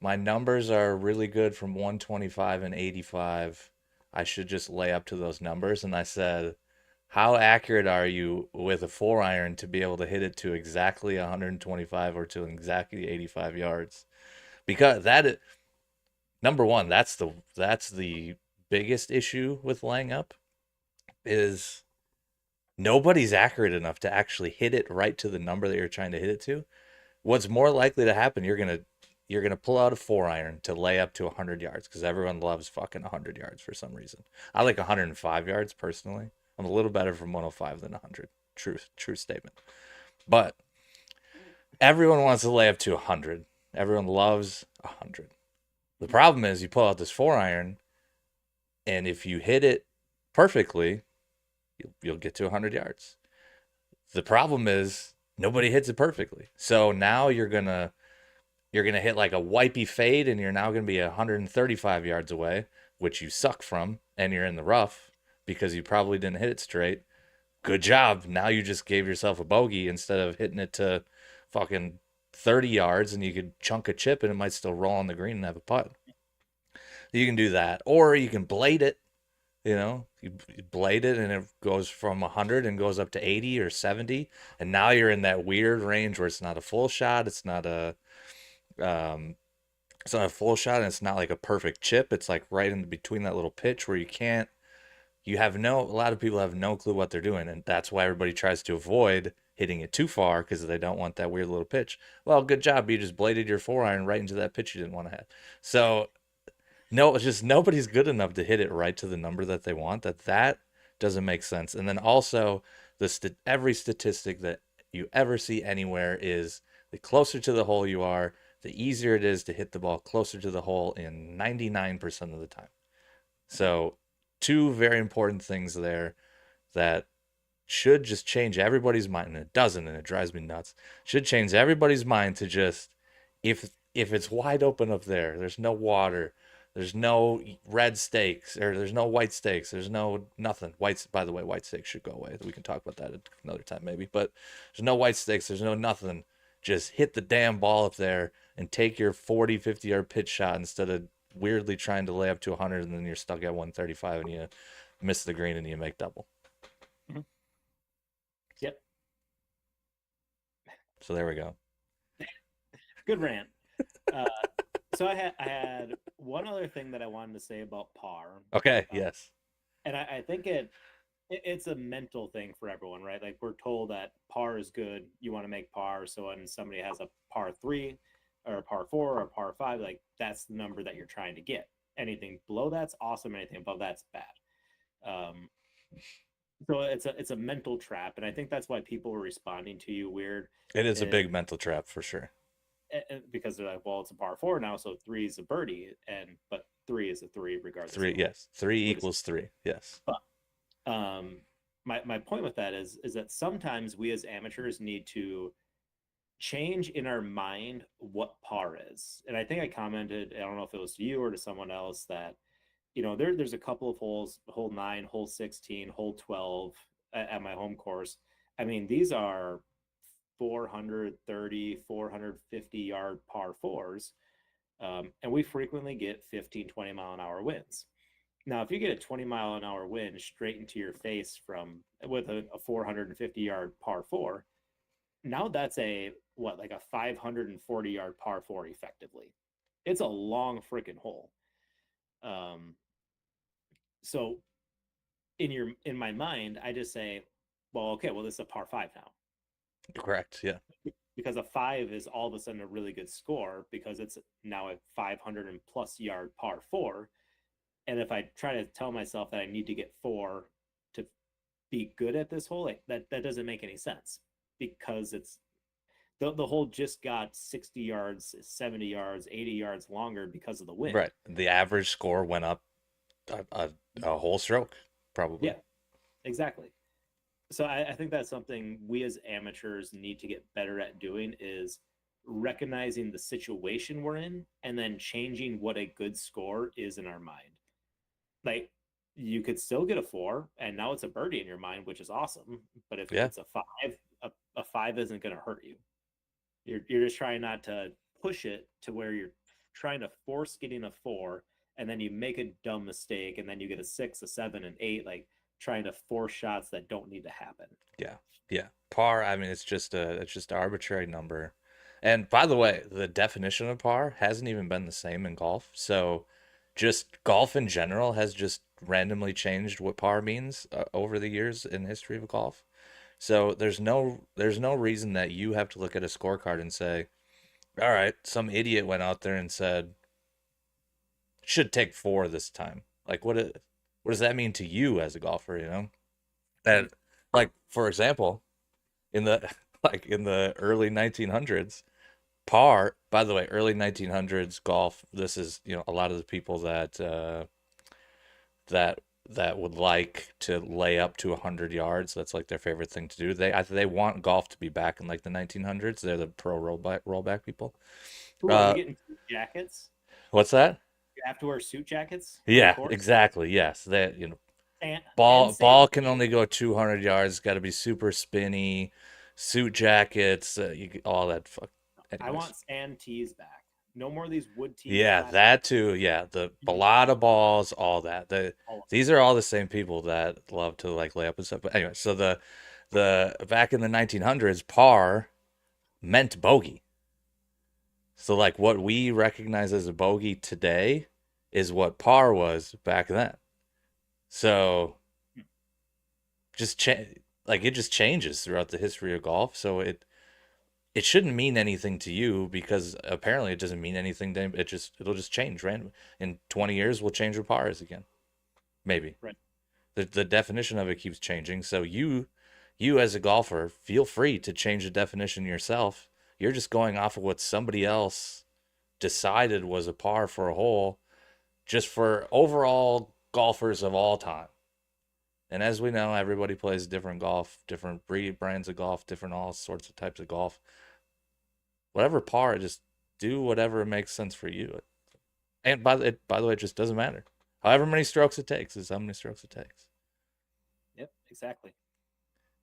[SPEAKER 1] my numbers are really good from 125 and 85. I should just lay up to those numbers. And I said, how accurate are you with a 4 iron to be able to hit it to exactly 125 or to exactly 85 yards? Because number one, that's the biggest issue with laying up is nobody's accurate enough to actually hit it right to the number that you're trying to hit it to. What's more likely to happen, you're gonna pull out a 4 iron to lay up to 100 yards because everyone loves fucking 100 yards for some reason. I like 105 yards personally. I'm a little better from 105 than 100. True statement. But everyone wants to lay up to 100. Everyone loves 100. The problem is you pull out this 4 iron, and if you hit it perfectly, you'll get to 100 yards. The problem is nobody hits it perfectly. So now you're gonna hit like a wipey fade, and you're now gonna be 135 yards away, which you suck from, and you're in the rough because you probably didn't hit it straight. Good job. Now you just gave yourself a bogey instead of hitting it to fucking 30 yards, and you could chunk a chip and it might still roll on the green and have a putt. You can do that, or you can blade it. You blade it and it goes from 100 and goes up to 80 or 70, and now you're in that weird range where it's not a full shot, um, it's not a full shot and it's not like a perfect chip. It's like right in between that little pitch where a lot of people have no clue what they're doing. And that's why everybody tries to avoid hitting it too far because they don't want that weird little pitch. Well, good job. You just bladed your 4 iron right into that pitch you didn't want to have. So, no, it's just nobody's good enough to hit it right to the number that they want. That doesn't make sense. And then also, every statistic that you ever see anywhere is the closer to the hole you are, the easier it is to hit the ball closer to the hole in 99% of the time. So, two very important things there that should just change everybody's mind, and it doesn't, and it drives me nuts. Should change everybody's mind to just if it's wide open up there, there's no water, there's no red stakes, or there's no white stakes, there's no nothing. Whites, by the way, white stakes should go away. We can talk about that another time maybe, but there's no white stakes, there's no nothing. Just hit the damn ball up there and take your 40, 50-yard pitch shot instead of weirdly trying to lay up to 100 and then you're stuck at 135 and you miss the green and you make double.
[SPEAKER 2] Mhm. Yep.
[SPEAKER 1] So there we go.
[SPEAKER 2] Good rant. Uh, so I had one other thing that I wanted to say about par,
[SPEAKER 1] Okay,
[SPEAKER 2] uh,
[SPEAKER 1] yes.
[SPEAKER 2] and I think it's a mental thing for everyone, right? Like we're told that par is good. You want to make par. So when somebody has a par three or a par four or a par five, like that's the number that you're trying to get. Anything below that's awesome. Anything above that's bad. Um, so it's a mental trap, and I think that's why people were responding to you weird,
[SPEAKER 1] It is a
[SPEAKER 2] is
[SPEAKER 1] big mental trap for sure.
[SPEAKER 2] because they're like, well, it's a par four now, so three is a birdie, and but three is a three regardless of
[SPEAKER 1] Three,
[SPEAKER 2] the hole.
[SPEAKER 1] yes. Three
[SPEAKER 2] We're just
[SPEAKER 1] equals three. Yes.
[SPEAKER 2] but my point with that is that sometimes we as amateurs need to change in our mind what par is. And I think I commented, I don't know if it was to you or to someone else, that there's a couple of holes, hole 9, hole 16, hole 12, at my home course. I mean, these are 430, 450 yard par fours. And we frequently get 15, 20 mile an hour winds. Now, if you get a 20 mile an hour wind straight into your face from with a 450 yard par four, now that's a what, like a 540 yard par four effectively. It's a long freaking hole. Um, so in my mind, I just say, well, okay, well, this is a par five now
[SPEAKER 1] Correct. Yeah.
[SPEAKER 2] because a five is all of a sudden a really good score because it's now a 500 and plus yard par four. And if I try to tell myself that I need to get four to be good at this hole, like that doesn't make any sense because it's the hole just got 60 yards, 70 yards, 80 yards longer because of the wind.
[SPEAKER 1] Right. The average score went up a whole stroke, probably.
[SPEAKER 2] Yeah, exactly. So I think that's something we as amateurs need to get better at doing is recognizing the situation we're in and then changing what a good score is in our mind. Like you could still get a four and now it's a birdie in your mind, which is awesome. But if
[SPEAKER 1] Yeah.
[SPEAKER 2] it's a five, a five isn't going to hurt you. You're just trying not to push it to where you're trying to force getting a four and then you make a dumb mistake and then you get a six, a seven, an eight, like trying to force shots that don't need to happen.
[SPEAKER 1] Yeah. Yeah. Par, I mean, it's just an arbitrary number. And by the way, the definition of par hasn't even been the same in golf. So just golf in general has just randomly changed what par means over the years in history of golf. So there's no reason that you have to look at a scorecard and say, "All right, some idiot went out there and said should take four this time." Like what does that mean to you as a golfer, you know? And like for example, in the like in the early 1900s, par, by the way, early 1900s golf, this is, you know, a lot of the people that that would like to lay up to 100 yards. That's like their favorite thing to do. They want golf to be back in like the 1900s. They're the pro rollback people.
[SPEAKER 2] Ooh, are we
[SPEAKER 1] Uh,
[SPEAKER 2] getting suit jackets?
[SPEAKER 1] what's that?
[SPEAKER 2] You have to wear suit jackets on the
[SPEAKER 1] Yeah,
[SPEAKER 2] course?
[SPEAKER 1] exactly. Yes, that, you know,
[SPEAKER 2] And
[SPEAKER 1] ball
[SPEAKER 2] safety.
[SPEAKER 1] can only go 200 yards. Got to be super spinny. Suit jackets, all that. Fuck.
[SPEAKER 2] I
[SPEAKER 1] Anyways,
[SPEAKER 2] want sand tees back. No more of these wood tees,
[SPEAKER 1] yeah,
[SPEAKER 2] plastic.
[SPEAKER 1] that too. Yeah, the
[SPEAKER 2] Give me
[SPEAKER 1] balata
[SPEAKER 2] sand.
[SPEAKER 1] balls, all that.
[SPEAKER 2] Oh,
[SPEAKER 1] These are all the same people that love to like lay up and stuff. But anyway, so the back in the 1900s, par meant bogey. So like what we recognize as a bogey today is what par was back then. So just like it just changes throughout the history of golf. So it shouldn't mean anything to you because apparently it doesn't mean anything to anybody. It'll just change random. In 20 years we'll change what par is again. Maybe.
[SPEAKER 2] right.
[SPEAKER 1] The definition of it keeps changing. So you as a golfer feel free to change the definition yourself. You're just going off of what somebody else decided was a par for a hole, just for overall golfers of all time. And as we know, everybody plays different golf, different brands of golf, different all sorts of types of golf. Whatever par, just do whatever makes sense for you. And by the way, it just doesn't matter. However many strokes it takes is how many strokes it takes.
[SPEAKER 2] Yep, exactly.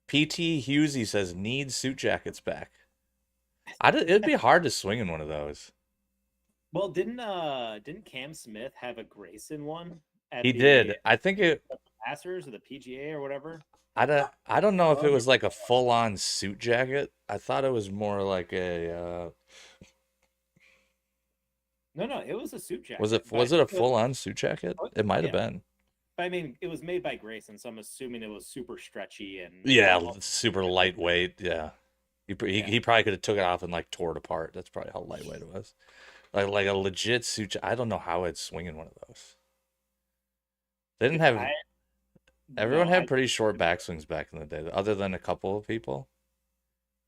[SPEAKER 1] PT Husey says need suit jackets back. It'd be hard to swing in one of those.
[SPEAKER 2] Well, didn't Cam Smith have a Grayson one at
[SPEAKER 1] He
[SPEAKER 2] the
[SPEAKER 1] did. I think it.
[SPEAKER 2] Masters or the PGA or whatever?
[SPEAKER 1] I don't know if it
[SPEAKER 2] Oh,
[SPEAKER 1] was like a full on suit jacket. I thought it was more like a.
[SPEAKER 2] no, it was a suit
[SPEAKER 1] Was
[SPEAKER 2] jacket,
[SPEAKER 1] it
[SPEAKER 2] but I
[SPEAKER 1] was it a
[SPEAKER 2] think
[SPEAKER 1] full on suit jacket?
[SPEAKER 2] oh,
[SPEAKER 1] It might have
[SPEAKER 2] yeah.
[SPEAKER 1] been.
[SPEAKER 2] I mean, it was made by Grayson, so I'm assuming it was super stretchy and
[SPEAKER 1] Yeah,
[SPEAKER 2] all.
[SPEAKER 1] super lightweight. Yeah,
[SPEAKER 2] Yeah,
[SPEAKER 1] he probably could have took it off and like tore it apart. That's probably how lightweight it was. Like a legit suit. I don't know how I'd swing in one of those. They didn't
[SPEAKER 2] if
[SPEAKER 1] have
[SPEAKER 2] I
[SPEAKER 1] Everyone
[SPEAKER 2] no,
[SPEAKER 1] had
[SPEAKER 2] I
[SPEAKER 1] pretty short backswings back in the day, other than a couple of people.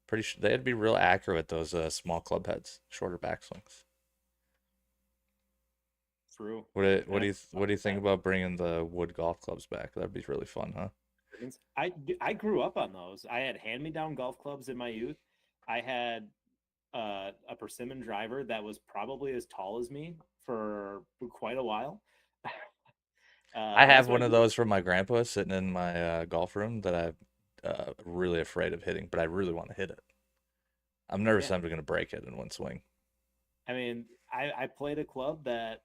[SPEAKER 1] Pretty sure they'd be real accurate with those small club heads, shorter backswings.
[SPEAKER 2] true.
[SPEAKER 1] What do you think about bringing the wood golf clubs back? That'd be really fun, huh?
[SPEAKER 2] I grew up on those. I had hand me down golf clubs in my youth. I had a persimmon driver that was probably as tall as me for quite a while.
[SPEAKER 1] I have
[SPEAKER 2] That's what I
[SPEAKER 1] one of
[SPEAKER 2] grew up.
[SPEAKER 1] those from my grandpa sitting in my golf room that I really afraid of hitting, but I really want to hit it. I'm nervous
[SPEAKER 2] Yeah.
[SPEAKER 1] I'm going to break it in one swing.
[SPEAKER 2] I mean, I played a club that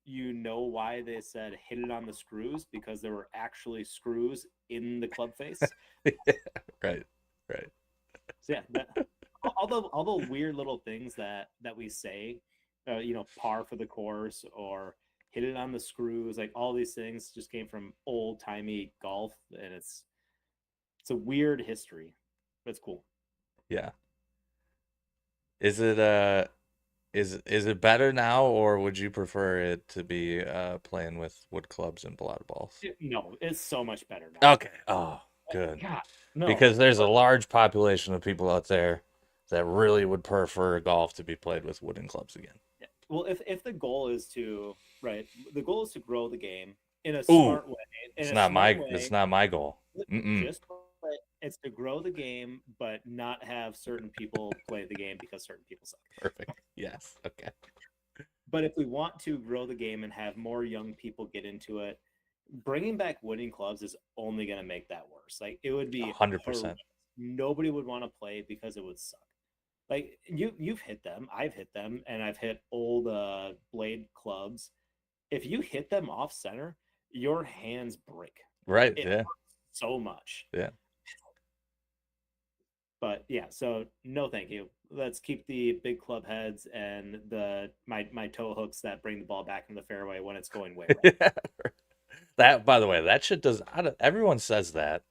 [SPEAKER 2] you know why they said hit it on the screws because there were actually screws in the club face.
[SPEAKER 1] Yeah, right, right.
[SPEAKER 2] So yeah, that all the weird little things that we say, par for the course or hit it on the screws, like all these things just came from old timey golf, and it's a weird history, but it's cool.
[SPEAKER 1] Yeah. Is it is it better now, or would you prefer it to be playing with wood clubs and ballata balls?
[SPEAKER 2] No, it's so much better now.
[SPEAKER 1] Okay. Oh, good.
[SPEAKER 2] God, no.
[SPEAKER 1] Because there's a large population of people out there that really would prefer golf to be played with wooden clubs again.
[SPEAKER 2] Yeah. Well, if the goal is to right, the goal is to grow the game in a
[SPEAKER 1] Ooh,
[SPEAKER 2] smart way. In a smart
[SPEAKER 1] it's
[SPEAKER 2] way,
[SPEAKER 1] not my goal. Mm-mm.
[SPEAKER 2] just it's to grow the game, but not have certain people play the game because certain people suck.
[SPEAKER 1] Perfect. Yes. Okay.
[SPEAKER 2] But if we want to grow the game and have more young people get into it, bringing back winning clubs is only going to make that worse. Like it would be horrendous.
[SPEAKER 1] 100%.
[SPEAKER 2] Nobody would want to play because it would suck. Like you've hit them, I've hit them, and I've hit old blade clubs. If you hit them off center, your hands break.
[SPEAKER 1] Right.
[SPEAKER 2] It
[SPEAKER 1] Yeah.
[SPEAKER 2] hurts so much.
[SPEAKER 1] Yeah.
[SPEAKER 2] But yeah, so no thank you. Let's keep the big club heads and the my toe hooks that bring the ball back in the fairway when it's going way right.
[SPEAKER 1] That, by the way, that shit does. Everyone says that.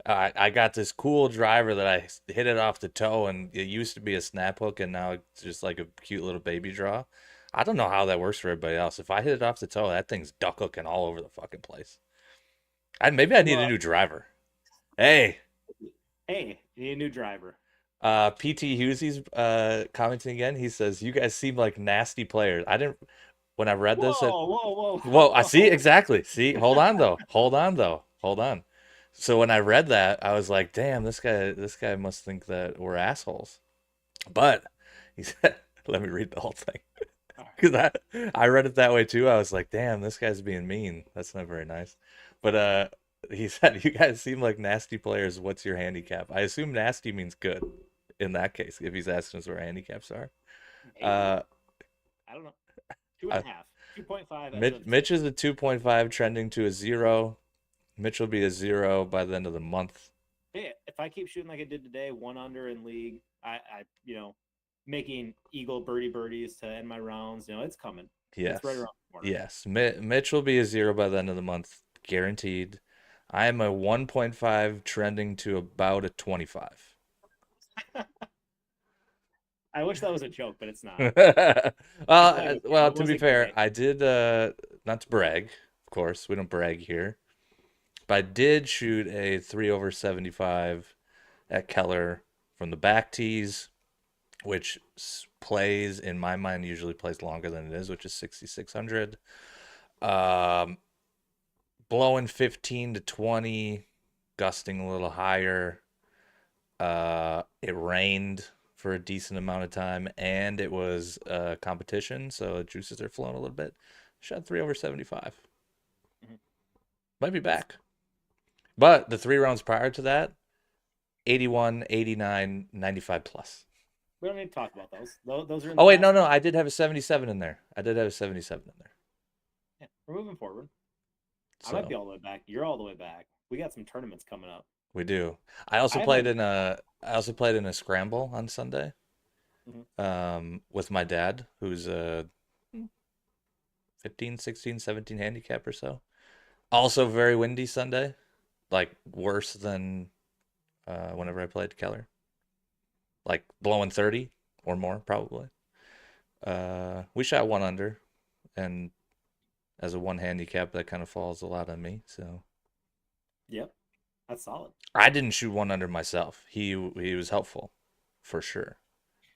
[SPEAKER 1] I got this cool driver that I hit it off the toe, and it used to be a snap hook, and now it's just like a cute little baby draw. I don't know how that works for everybody else. If I hit it off the toe, that thing's duck hooking all over the fucking place. Maybe I need a
[SPEAKER 2] Well,
[SPEAKER 1] new driver. Hey,
[SPEAKER 2] hey, you need a new driver.
[SPEAKER 1] PT Hughesy's commenting again. He says, "You guys seem like nasty players." I didn't when I read this.
[SPEAKER 2] Whoa, whoa, whoa,
[SPEAKER 1] Well, I see
[SPEAKER 2] whoa.
[SPEAKER 1] exactly. See, hold on though. Hold on though. Hold on. So when I read that, I was like, "Damn, this guy must think that we're assholes." But he said, "Let me read the whole thing."
[SPEAKER 2] All right.
[SPEAKER 1] Because I read it that way too. I was like, "Damn, this guy's being mean. That's not very nice." But he said, "You guys seem like nasty players. What's your handicap?" I assume nasty means good in that case, if he's asking us what our handicaps are.
[SPEAKER 2] Maybe.
[SPEAKER 1] Uh,
[SPEAKER 2] I don't know. Two and
[SPEAKER 1] uh
[SPEAKER 2] a half. 2.5 as
[SPEAKER 1] Mitch,
[SPEAKER 2] of today.
[SPEAKER 1] Mitch is a 2.5 trending to a 0. Mitch will be a 0 by the end of the month.
[SPEAKER 2] Hey, if I keep shooting like I did today, one under in league, making eagle birdies to end my rounds, it's coming. It's right
[SPEAKER 1] Yes.
[SPEAKER 2] around the corner.
[SPEAKER 1] Yes. Mitch will be a 0 by the end of the month, guaranteed. I am a 1.5 trending to about a 25.
[SPEAKER 2] I wish that was a joke, but it's not.
[SPEAKER 1] well,
[SPEAKER 2] It's not a good game. It
[SPEAKER 1] to be
[SPEAKER 2] wasn't
[SPEAKER 1] fair,
[SPEAKER 2] great.
[SPEAKER 1] I did not to brag, of course, we don't brag here, but I did shoot a 3 over 75 at Keller from the back tees, which plays in my mind usually plays longer than it is, which is 6,600. Um, blowing 15 to 20, gusting a little higher. It rained for a decent amount of time, and it was competition, so the juices are flowing a little bit. Shot 3 over 75.
[SPEAKER 2] Mhm.
[SPEAKER 1] Might be
[SPEAKER 2] That's
[SPEAKER 1] back. But the 3 rounds prior to that, 81, 89, 95 plus.
[SPEAKER 2] We don't need to talk about those. Those are in the
[SPEAKER 1] Oh wait, no,
[SPEAKER 2] past.
[SPEAKER 1] no, I did have a 77 in there. I did have a 77 in there.
[SPEAKER 2] Yeah, we're moving forward. I might be
[SPEAKER 1] So
[SPEAKER 2] all the way back. You're all the way back. We got some tournaments coming up.
[SPEAKER 1] we do. I also
[SPEAKER 2] I have my.
[SPEAKER 1] played in a I also played in a scramble on Sunday.
[SPEAKER 2] Mhm.
[SPEAKER 1] With my dad, who's a 15, 16, 17 handicap or so. Also very windy Sunday, like worse than whenever I played Keller, like blowing 30 or more probably. We shot one under, and as a one handicap, that kind of falls a lot on me. So
[SPEAKER 2] Yep, that's solid.
[SPEAKER 1] I didn't shoot one under myself. He was helpful, for sure.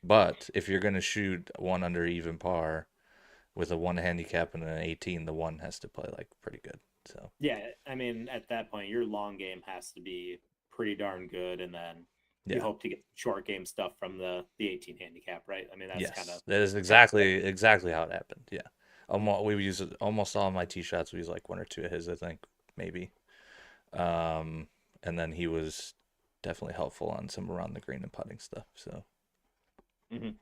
[SPEAKER 1] But if you're gonna shoot one under even par with a one handicap and an 18, the one has to play like pretty good. So
[SPEAKER 2] Yeah, I mean, at that point, your long game has to be pretty darn good, and then you
[SPEAKER 1] yeah,
[SPEAKER 2] hope to get short game stuff from the 18 handicap, right? I mean, that's kind
[SPEAKER 1] yes,
[SPEAKER 2] of
[SPEAKER 1] that is
[SPEAKER 2] kind of
[SPEAKER 1] exactly how it happened. Yeah, we use almost all of my tee shots. We use like one or two of his, I think, maybe. Um, and then he was definitely helpful on some around the green and putting stuff. So
[SPEAKER 2] Mm-hmm.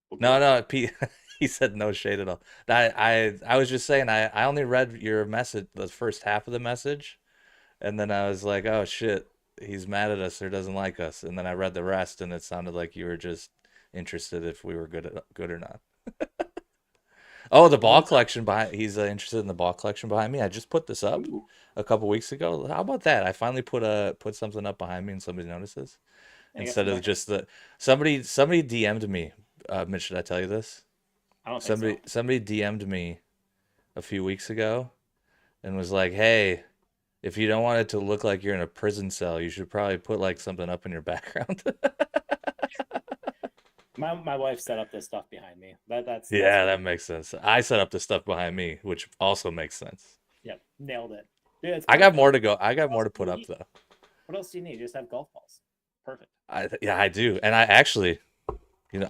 [SPEAKER 2] Well,
[SPEAKER 1] no,
[SPEAKER 2] cool.
[SPEAKER 1] no, Pete, he said no shade at all. I was just saying I only read your message, the first half of the message, and then I was like, oh shit, he's mad at us or doesn't like us. And then I read the rest, and it sounded like you were just interested if we were good or not. Oh, the
[SPEAKER 2] What
[SPEAKER 1] ball
[SPEAKER 2] was that?
[SPEAKER 1] collection behind. He's interested in the ball collection behind me. I just put this up
[SPEAKER 2] Ooh,
[SPEAKER 1] a couple weeks ago. How about that? I finally put something up behind me, and somebody notices
[SPEAKER 2] I got
[SPEAKER 1] instead
[SPEAKER 2] some
[SPEAKER 1] of
[SPEAKER 2] back.
[SPEAKER 1] just the somebody DM'd me. Mitch, should I tell you this?
[SPEAKER 2] I don't think
[SPEAKER 1] Somebody
[SPEAKER 2] so.
[SPEAKER 1] somebody DM'd me a few weeks ago and was like, "Hey, if you don't want it to look like you're in a prison cell, you should probably put like something up in your background."
[SPEAKER 2] My wife set up this stuff behind me. That's
[SPEAKER 1] Yeah,
[SPEAKER 2] her.
[SPEAKER 1] that makes sense. I set up the stuff behind me, which also makes sense.
[SPEAKER 2] Yep, nailed it. Dude, it's
[SPEAKER 1] I got
[SPEAKER 2] perfect.
[SPEAKER 1] more to go. I got
[SPEAKER 2] What
[SPEAKER 1] more
[SPEAKER 2] else
[SPEAKER 1] to
[SPEAKER 2] do
[SPEAKER 1] put
[SPEAKER 2] you
[SPEAKER 1] up
[SPEAKER 2] need?
[SPEAKER 1] though.
[SPEAKER 2] What else do you need? Just have golf balls. Perfect.
[SPEAKER 1] Yeah, I do. And I actually,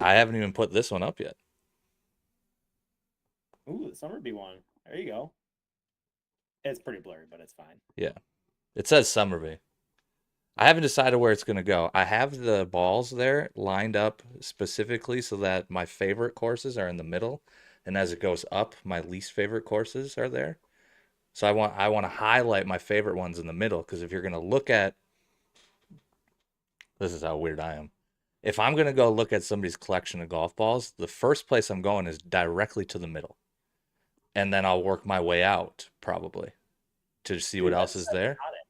[SPEAKER 1] I haven't even put this one up yet.
[SPEAKER 2] Ooh, the Summer Bee one. There you go. It's pretty blurry, but it's fine.
[SPEAKER 1] Yeah. It says Summerby. I haven't decided where it's going to go. I have the balls there lined up specifically so that my favorite courses are in the middle, and as it goes up, my least favorite courses are there. So I want to highlight my favorite ones in the middle because if you're going to look at this is how weird I am. If I'm going to go look at somebody's collection of golf balls, the first place I'm going is directly to the middle. And then I'll work my way out probably to see what
[SPEAKER 2] Dude,
[SPEAKER 1] else is
[SPEAKER 2] that's
[SPEAKER 1] there.
[SPEAKER 2] not it.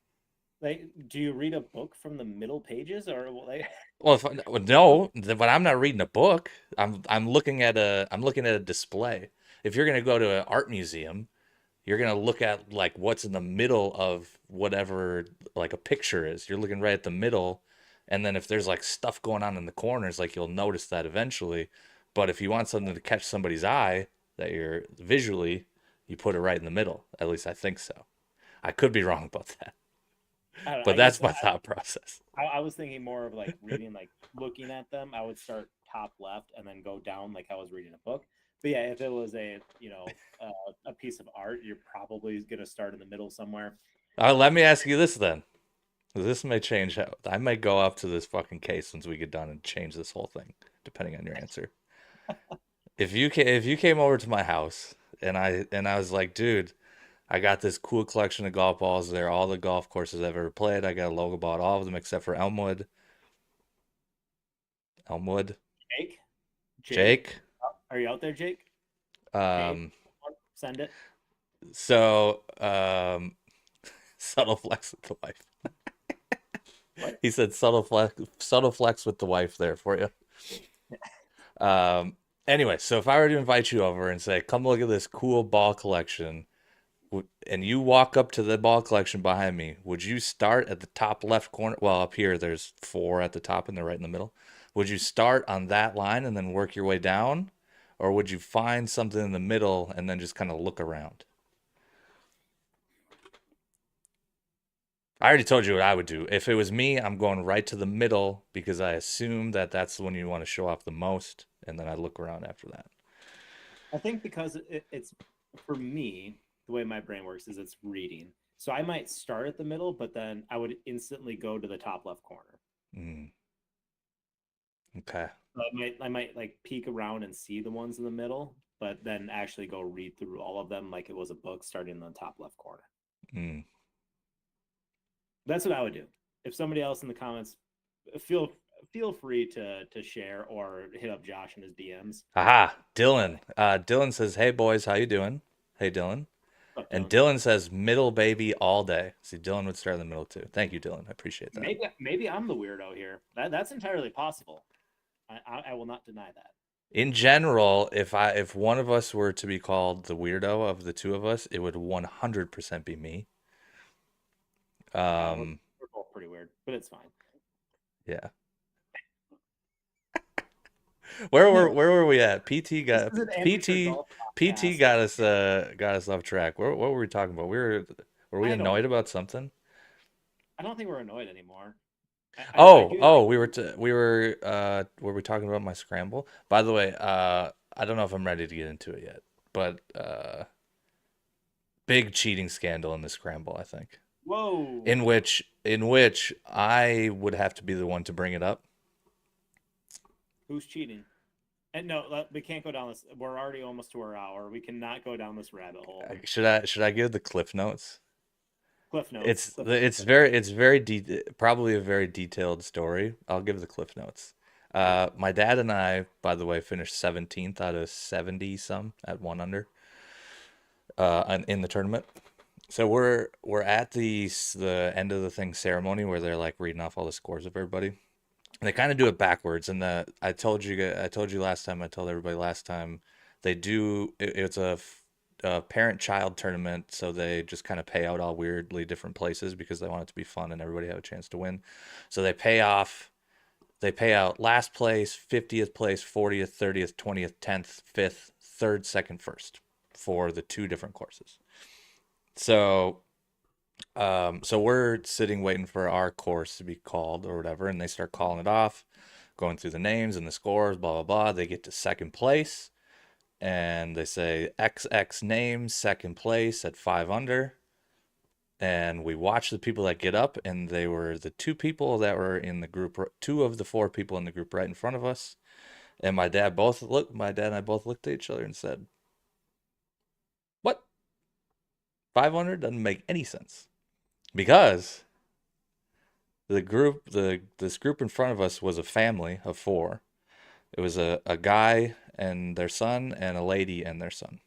[SPEAKER 2] Like, do you read a book from the middle pages or like?
[SPEAKER 1] Well, no, but I'm not reading a book. I'm looking at a display. If you're gonna go to an art museum, you're gonna look at like what's in the middle of whatever like a picture is. You're looking right at the middle, and then if there's like stuff going on in the corners, like you'll notice that eventually. But if you want something to catch somebody's eye that you're visually, you put it right in the middle. At least I think so. I could be wrong about that,
[SPEAKER 2] I don't know.
[SPEAKER 1] but
[SPEAKER 2] I
[SPEAKER 1] that's
[SPEAKER 2] guess
[SPEAKER 1] my thought process.
[SPEAKER 2] I was thinking more of like reading, like looking at them. I would start top left and then go down like I was reading a book. But yeah, if it was a piece of art, you're probably gonna start in the middle somewhere.
[SPEAKER 1] Let me ask you this then. This may change how I might go up to this fucking case once we get done and change this whole thing, depending on your answer. If you came over to my house and I was like, dude, I got this cool collection of golf balls. They're all the golf courses I've ever played. I got a logo about all of them except for Elmwood. Elmwood.
[SPEAKER 2] Jake, Jake,
[SPEAKER 1] Jake.
[SPEAKER 2] are you out there, Jake? Jake,
[SPEAKER 1] Um,
[SPEAKER 2] send it.
[SPEAKER 1] so subtle flex with the wife.
[SPEAKER 2] What?
[SPEAKER 1] He said subtle flex with the wife there for you. Anyway, so if I were to invite you over and say, come look at this cool ball collection, and you walk up to the ball collection behind me, would you start at the top left corner? Well, up here, there's four at the top and they're right in the middle. Would you start on that line and then work your way down? Or would you find something in the middle and then just kind of look around? I already told you what I would do. If it was me, I'm going right to the middle because I assume that that's the one you want to show off the most, and then I look around after that.
[SPEAKER 2] I think because it's for me, the way my brain works is it's reading. So I might start at the middle, but then I would instantly go to the top left corner.
[SPEAKER 1] Mm, okay.
[SPEAKER 2] So I might like peek around and see the ones in the middle, but then actually go read through all of them like it was a book starting in the top left corner.
[SPEAKER 1] Mm.
[SPEAKER 2] That's what I would do. If somebody else in the comments feel feel free to share or hit up Josh in his DMs.
[SPEAKER 1] Aha, Dylan. Dylan says, "Hey boys, how you doing?" Hey Dylan.
[SPEAKER 2] What's up,
[SPEAKER 1] And
[SPEAKER 2] Dylan?
[SPEAKER 1] Dylan says, "Middle baby all day." See, Dylan would start in the middle too. Thank you, Dylan. I appreciate that.
[SPEAKER 2] Maybe I'm the weirdo here. That's entirely possible. I will not deny that.
[SPEAKER 1] In general, if one of us were to be called the weirdo of the two of us, it would 100% be me.
[SPEAKER 2] Yeah, we're,
[SPEAKER 1] Um,
[SPEAKER 2] we're both pretty weird, but it's fine.
[SPEAKER 1] yeah. Where were we at? PT
[SPEAKER 2] This
[SPEAKER 1] got
[SPEAKER 2] is an amateur
[SPEAKER 1] PT
[SPEAKER 2] golf
[SPEAKER 1] PT
[SPEAKER 2] podcast.
[SPEAKER 1] got us off track. What were we talking about? Were we
[SPEAKER 2] I don't.
[SPEAKER 1] annoyed about something?
[SPEAKER 2] I don't think we're annoyed anymore. I
[SPEAKER 1] Oh,
[SPEAKER 2] do
[SPEAKER 1] oh,
[SPEAKER 2] think.
[SPEAKER 1] were we talking about my scramble? By the way, I don't know if I'm ready to get into it yet, but big cheating scandal in the scramble, I think.
[SPEAKER 2] Whoa.
[SPEAKER 1] in which I would have to be the one to bring it up.
[SPEAKER 2] Who's cheating? And no, we can't go down this. We're already almost to our hour. We cannot go down this rabbit hole.
[SPEAKER 1] Should I give the cliff notes?
[SPEAKER 2] Cliff notes.
[SPEAKER 1] It's
[SPEAKER 2] Cliff
[SPEAKER 1] it's
[SPEAKER 2] notes.
[SPEAKER 1] very it's very probably a very detailed story. I'll give the cliff notes. My dad and I, by the way, finished 17th out of 70 some at one under in the tournament. So we're at the end of the thing ceremony where they're like reading off all the scores of everybody. And they kind of do it backwards. And I told you last time, I told everybody last time, it's a parent-child tournament, so they just kind of pay out all weirdly different places because they want it to be fun and everybody have a chance to win. So they pay out last place, 50th place, 40th, 30th, 20th, 10th, 5th, 3rd, 2nd, 1st for the two different courses. So so we're sitting waiting for our course to be called or whatever, and they start calling it off, going through the names and the scores, blah blah blah. They get to second place, and they say XX name, second place at 5 under. And we watch the people that get up, and they were the two people that were in the group, two of the four people in the group right in front of us. And my dad and I both looked at each other and said, "What? 500 doesn't make any sense." Because this group in front of us was a family of four. It was a guy and their son and a lady and their son.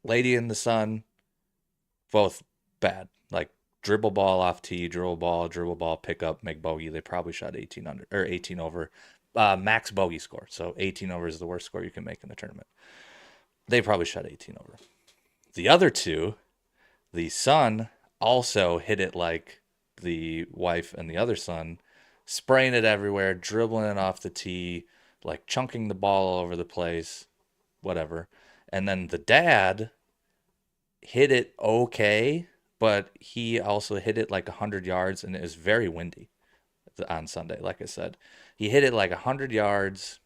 [SPEAKER 1] Lady and the son, both bad. Like dribble ball off tee, dribble ball, pick up, make bogey. They probably shot 18 under or 18 over. Max bogey score. So 18 over is the worst score you can make in the tournament. They probably shot 18 over. The other two, the son also hit it like the wife and the other son, spraying it everywhere, dribbling it off the tee, like chunking the ball all over the place, whatever. And then the dad hit it okay, but he also hit it like 100 yards, and it was very windy on Sunday, like I said. He hit it like 100 yards.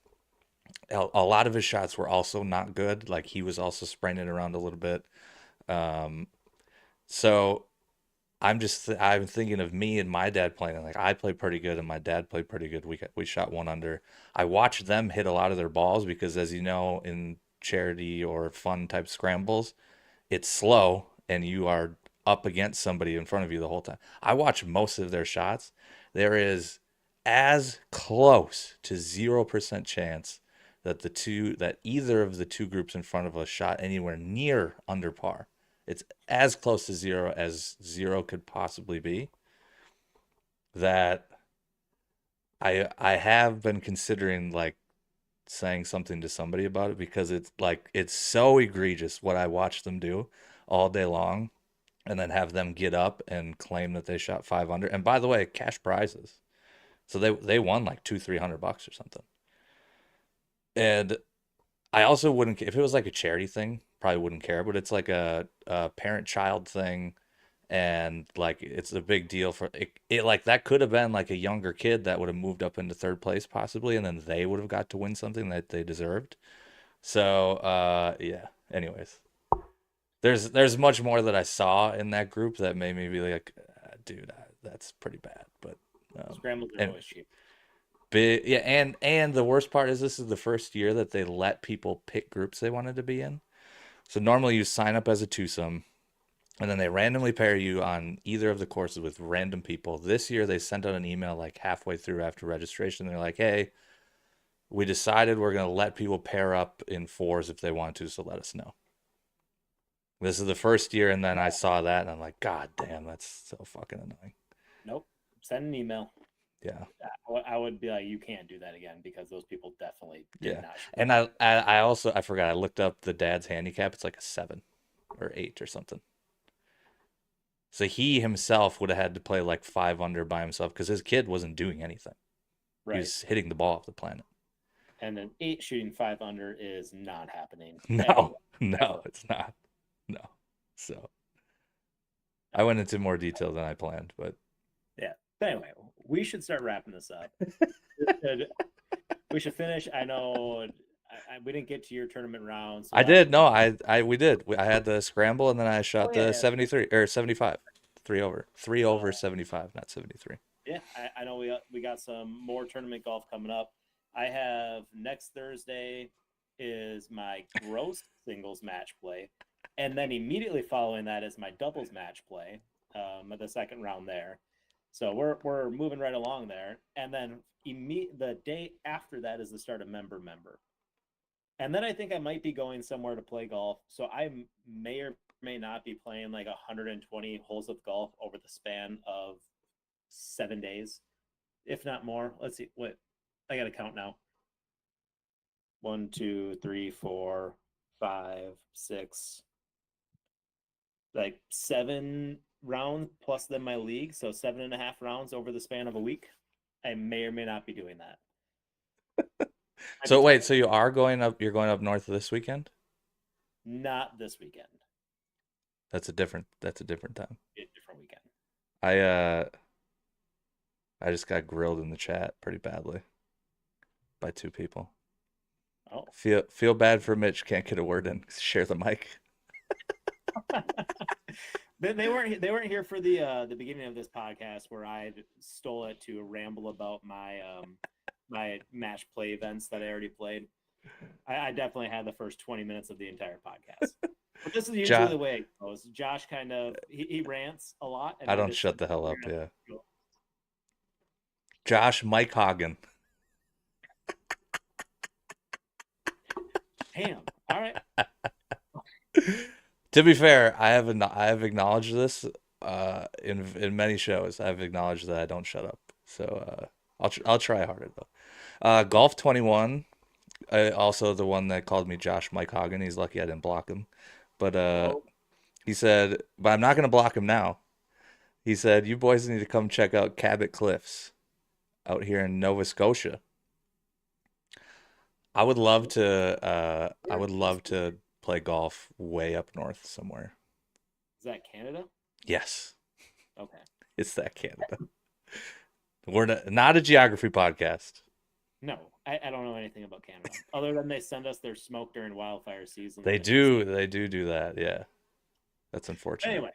[SPEAKER 1] A lot of his shots were also not good. Like he was also spraying it around a little bit. Um, so I'm thinking of me and my dad playing. Like I played pretty good and my dad played pretty good. We shot one under. I watched them hit a lot of their balls because, as you know, in charity or fun type scrambles, it's slow and you are up against somebody in front of you the whole time. I watched most of their shots. There is as close to 0% chance that either of the two groups in front of us shot anywhere near under par. It's as close to zero as zero could possibly be. That I have been considering like saying something to somebody about it because it's so egregious what I watch them do all day long, and then have them get up and claim that they shot 500. And by the way, cash prizes. So they won like 200-300 bucks or something. And I also wouldn't, if it was like a charity thing, probably wouldn't care, but it's like a parent child thing. And like it's a big deal for it. Like that could have been like a younger kid that would have moved up into third place possibly, and then they would have got to win something that they deserved. So yeah. Anyways, there's much more that I saw in that group that made me be like, dude, that's pretty bad. But
[SPEAKER 2] Scrambles are
[SPEAKER 1] and
[SPEAKER 2] always cheap.
[SPEAKER 1] big, yeah, and the worst part is this is the first year that they let people pick groups they wanted to be in. So normally you sign up as a twosome, and then they randomly pair you on either of the courses with random people. This year they sent out an email like halfway through after registration. They're like, "Hey, we decided we're gonna let people pair up in fours if they want to, so let us know." This is the first year, and then I saw that, and I'm like, God damn, that's so fucking annoying.
[SPEAKER 2] Nope. Send an email.
[SPEAKER 1] Yeah,
[SPEAKER 2] I would be like, you can't do that again because those people definitely did
[SPEAKER 1] yeah.
[SPEAKER 2] not shoot.
[SPEAKER 1] And I also I forgot I looked up the dad's handicap. It's like a 7 or 8 or something. So he himself would have had to play like 5 under by himself because his kid wasn't doing anything. He
[SPEAKER 2] Right.
[SPEAKER 1] was hitting the ball off the planet.
[SPEAKER 2] And an 8 shooting 5 under is not happening
[SPEAKER 1] No,
[SPEAKER 2] anywhere
[SPEAKER 1] no,
[SPEAKER 2] ever.
[SPEAKER 1] it's not. No. So I went into more detail than I planned, but
[SPEAKER 2] Yeah. But anyway, we should start wrapping this up. We should finish. I know we didn't get to your tournament round, so
[SPEAKER 1] I did. No, I we did. I had the scramble and then I
[SPEAKER 2] oh
[SPEAKER 1] shot
[SPEAKER 2] yeah,
[SPEAKER 1] the
[SPEAKER 2] yeah,
[SPEAKER 1] 73 or 75. Three over. Three over 75, not 73.
[SPEAKER 2] Yeah, I know we got some more tournament golf coming up. I have next Thursday is my gross singles match play, and then immediately following that is my doubles match play, at the second round there. So we're moving right along there, and then the day after that is the start of member. And then I think I might be going somewhere to play golf. So I may or may not be playing like 120 holes of golf over the span of 7 days, if not more. Let's see. What I got to count now. 1, 2, 3, 4, 5, 6, like 7 rounds plus then my league. So 7.5 rounds over the span of a week. I may or may not be doing that. I'd be
[SPEAKER 1] So wait,
[SPEAKER 2] tired.
[SPEAKER 1] so you are going up? You're going up north this weekend?
[SPEAKER 2] Not this weekend.
[SPEAKER 1] That's a different time.
[SPEAKER 2] Be a different weekend.
[SPEAKER 1] I uh I just got grilled in the chat pretty badly by two people.
[SPEAKER 2] Oh.
[SPEAKER 1] Feel bad for Mitch, can't get a word in. Share the mic.
[SPEAKER 2] They weren't here for the beginning of this podcast where I stole it to ramble about my match play events that I already played. I definitely had the first 20 minutes of the entire podcast. But this is usually
[SPEAKER 1] Jo-
[SPEAKER 2] the way it goes. Josh kind of he rants a lot, and
[SPEAKER 1] I
[SPEAKER 2] I
[SPEAKER 1] don't
[SPEAKER 2] just
[SPEAKER 1] shut
[SPEAKER 2] sit
[SPEAKER 1] the hell
[SPEAKER 2] there
[SPEAKER 1] up,
[SPEAKER 2] and
[SPEAKER 1] yeah.
[SPEAKER 2] go,
[SPEAKER 1] Josh Mike Hagen.
[SPEAKER 2] damn. All right.
[SPEAKER 1] To be fair, I have acknowledged this in many shows. I've acknowledged that I don't shut up. So I'll try harder though. Golf 21, also the one that called me Josh Mike Hagen. He's lucky I didn't block him. But
[SPEAKER 2] Oh,
[SPEAKER 1] he said, but I'm not gonna block him now. He said, you boys need to come check out Cabot Cliffs out here in Nova Scotia. I
[SPEAKER 2] where
[SPEAKER 1] would
[SPEAKER 2] is
[SPEAKER 1] love to play golf way up north somewhere.
[SPEAKER 2] that Canada?
[SPEAKER 1] Yes,
[SPEAKER 2] Okay.
[SPEAKER 1] it's that Canada. We're not a geography podcast.
[SPEAKER 2] No, I don't know anything about Canada other than they send us their smoke during wildfire season.
[SPEAKER 1] They do that. Yeah, that's unfortunate.
[SPEAKER 2] Anyway,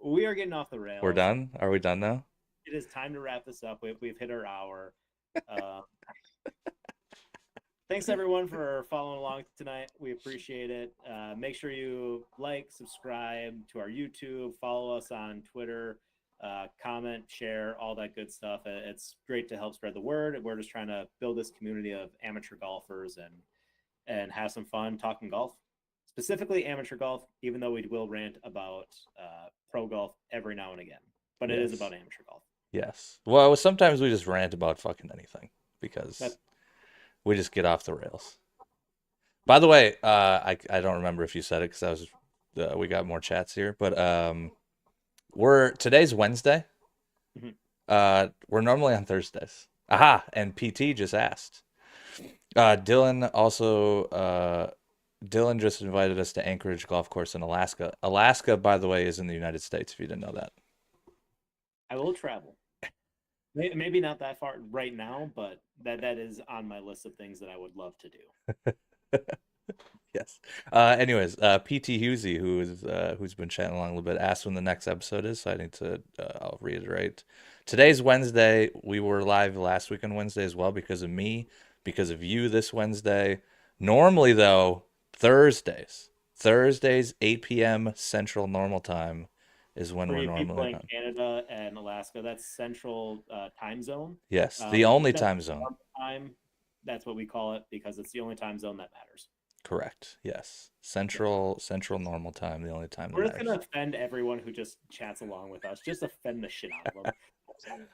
[SPEAKER 2] we are getting off the
[SPEAKER 1] We're
[SPEAKER 2] rails.
[SPEAKER 1] done. Are we done now?
[SPEAKER 2] It is time to wrap this up. We've hit our hour. Uh, Thanks everyone for following along tonight. We appreciate it. Make sure you like, subscribe to our YouTube, follow us on Twitter, comment, share, all that good stuff. It's great to help spread the word. We're just trying to build this community of amateur golfers and have some fun talking golf, specifically amateur golf. Even though we will rant about pro golf every now and again, but it is
[SPEAKER 1] Yes.
[SPEAKER 2] about amateur golf.
[SPEAKER 1] Yes. Well, sometimes we just rant about fucking anything because
[SPEAKER 2] That's
[SPEAKER 1] we just get off the rails. By the way, I don't remember if you said it because I was we got more chats here, but today's Wednesday.
[SPEAKER 2] Mhm.
[SPEAKER 1] We're normally on Thursdays. Aha, and PT just asked. Dylan just invited us to Anchorage Golf Course in Alaska. Alaska, by the way, is in the United States. If you didn't know that.
[SPEAKER 2] I will travel. Maybe not that far right now, but that is on my list of things that I would love to do.
[SPEAKER 1] Yes. Anyways, PT Husey, who's been chatting along a little bit, asked when the next episode is. So I need to. I'll reiterate. Today's Wednesday. We were live last week on Wednesday as well because of me, because of you this Wednesday. Normally though, Thursdays 8 p.m. Central Normal Time is when
[SPEAKER 2] For
[SPEAKER 1] we're
[SPEAKER 2] you people
[SPEAKER 1] normally
[SPEAKER 2] in
[SPEAKER 1] on.
[SPEAKER 2] Canada and Alaska, that's Central Time Zone.
[SPEAKER 1] Yes, the only
[SPEAKER 2] Central
[SPEAKER 1] time zone.
[SPEAKER 2] Time. That's what we call it because it's the only time zone that matters.
[SPEAKER 1] Correct. Yes.
[SPEAKER 2] Yeah.
[SPEAKER 1] Central Normal Time, the only time that
[SPEAKER 2] We're just
[SPEAKER 1] matters.
[SPEAKER 2] gonna offend everyone who just chats along with us. Just offend the shit out of them.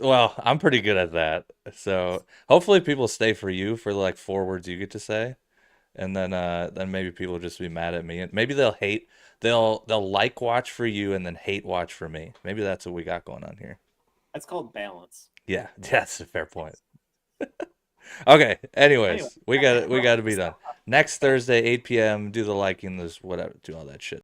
[SPEAKER 1] Well, I'm pretty good at that. So hopefully people stay for you for like 4 words you get to say. And then maybe people will just be mad at me. And maybe they'll like watch for you and then hate watch for me. Maybe that's what we got going on here.
[SPEAKER 2] That's called balance.
[SPEAKER 1] Yeah, that's a fair point. Okay,
[SPEAKER 2] Anyway,
[SPEAKER 1] anyways, we got
[SPEAKER 2] wrap
[SPEAKER 1] to be
[SPEAKER 2] this
[SPEAKER 1] done.
[SPEAKER 2] up.
[SPEAKER 1] Next Thursday, 8 p.m. Do the liking, this whatever, do all that shit.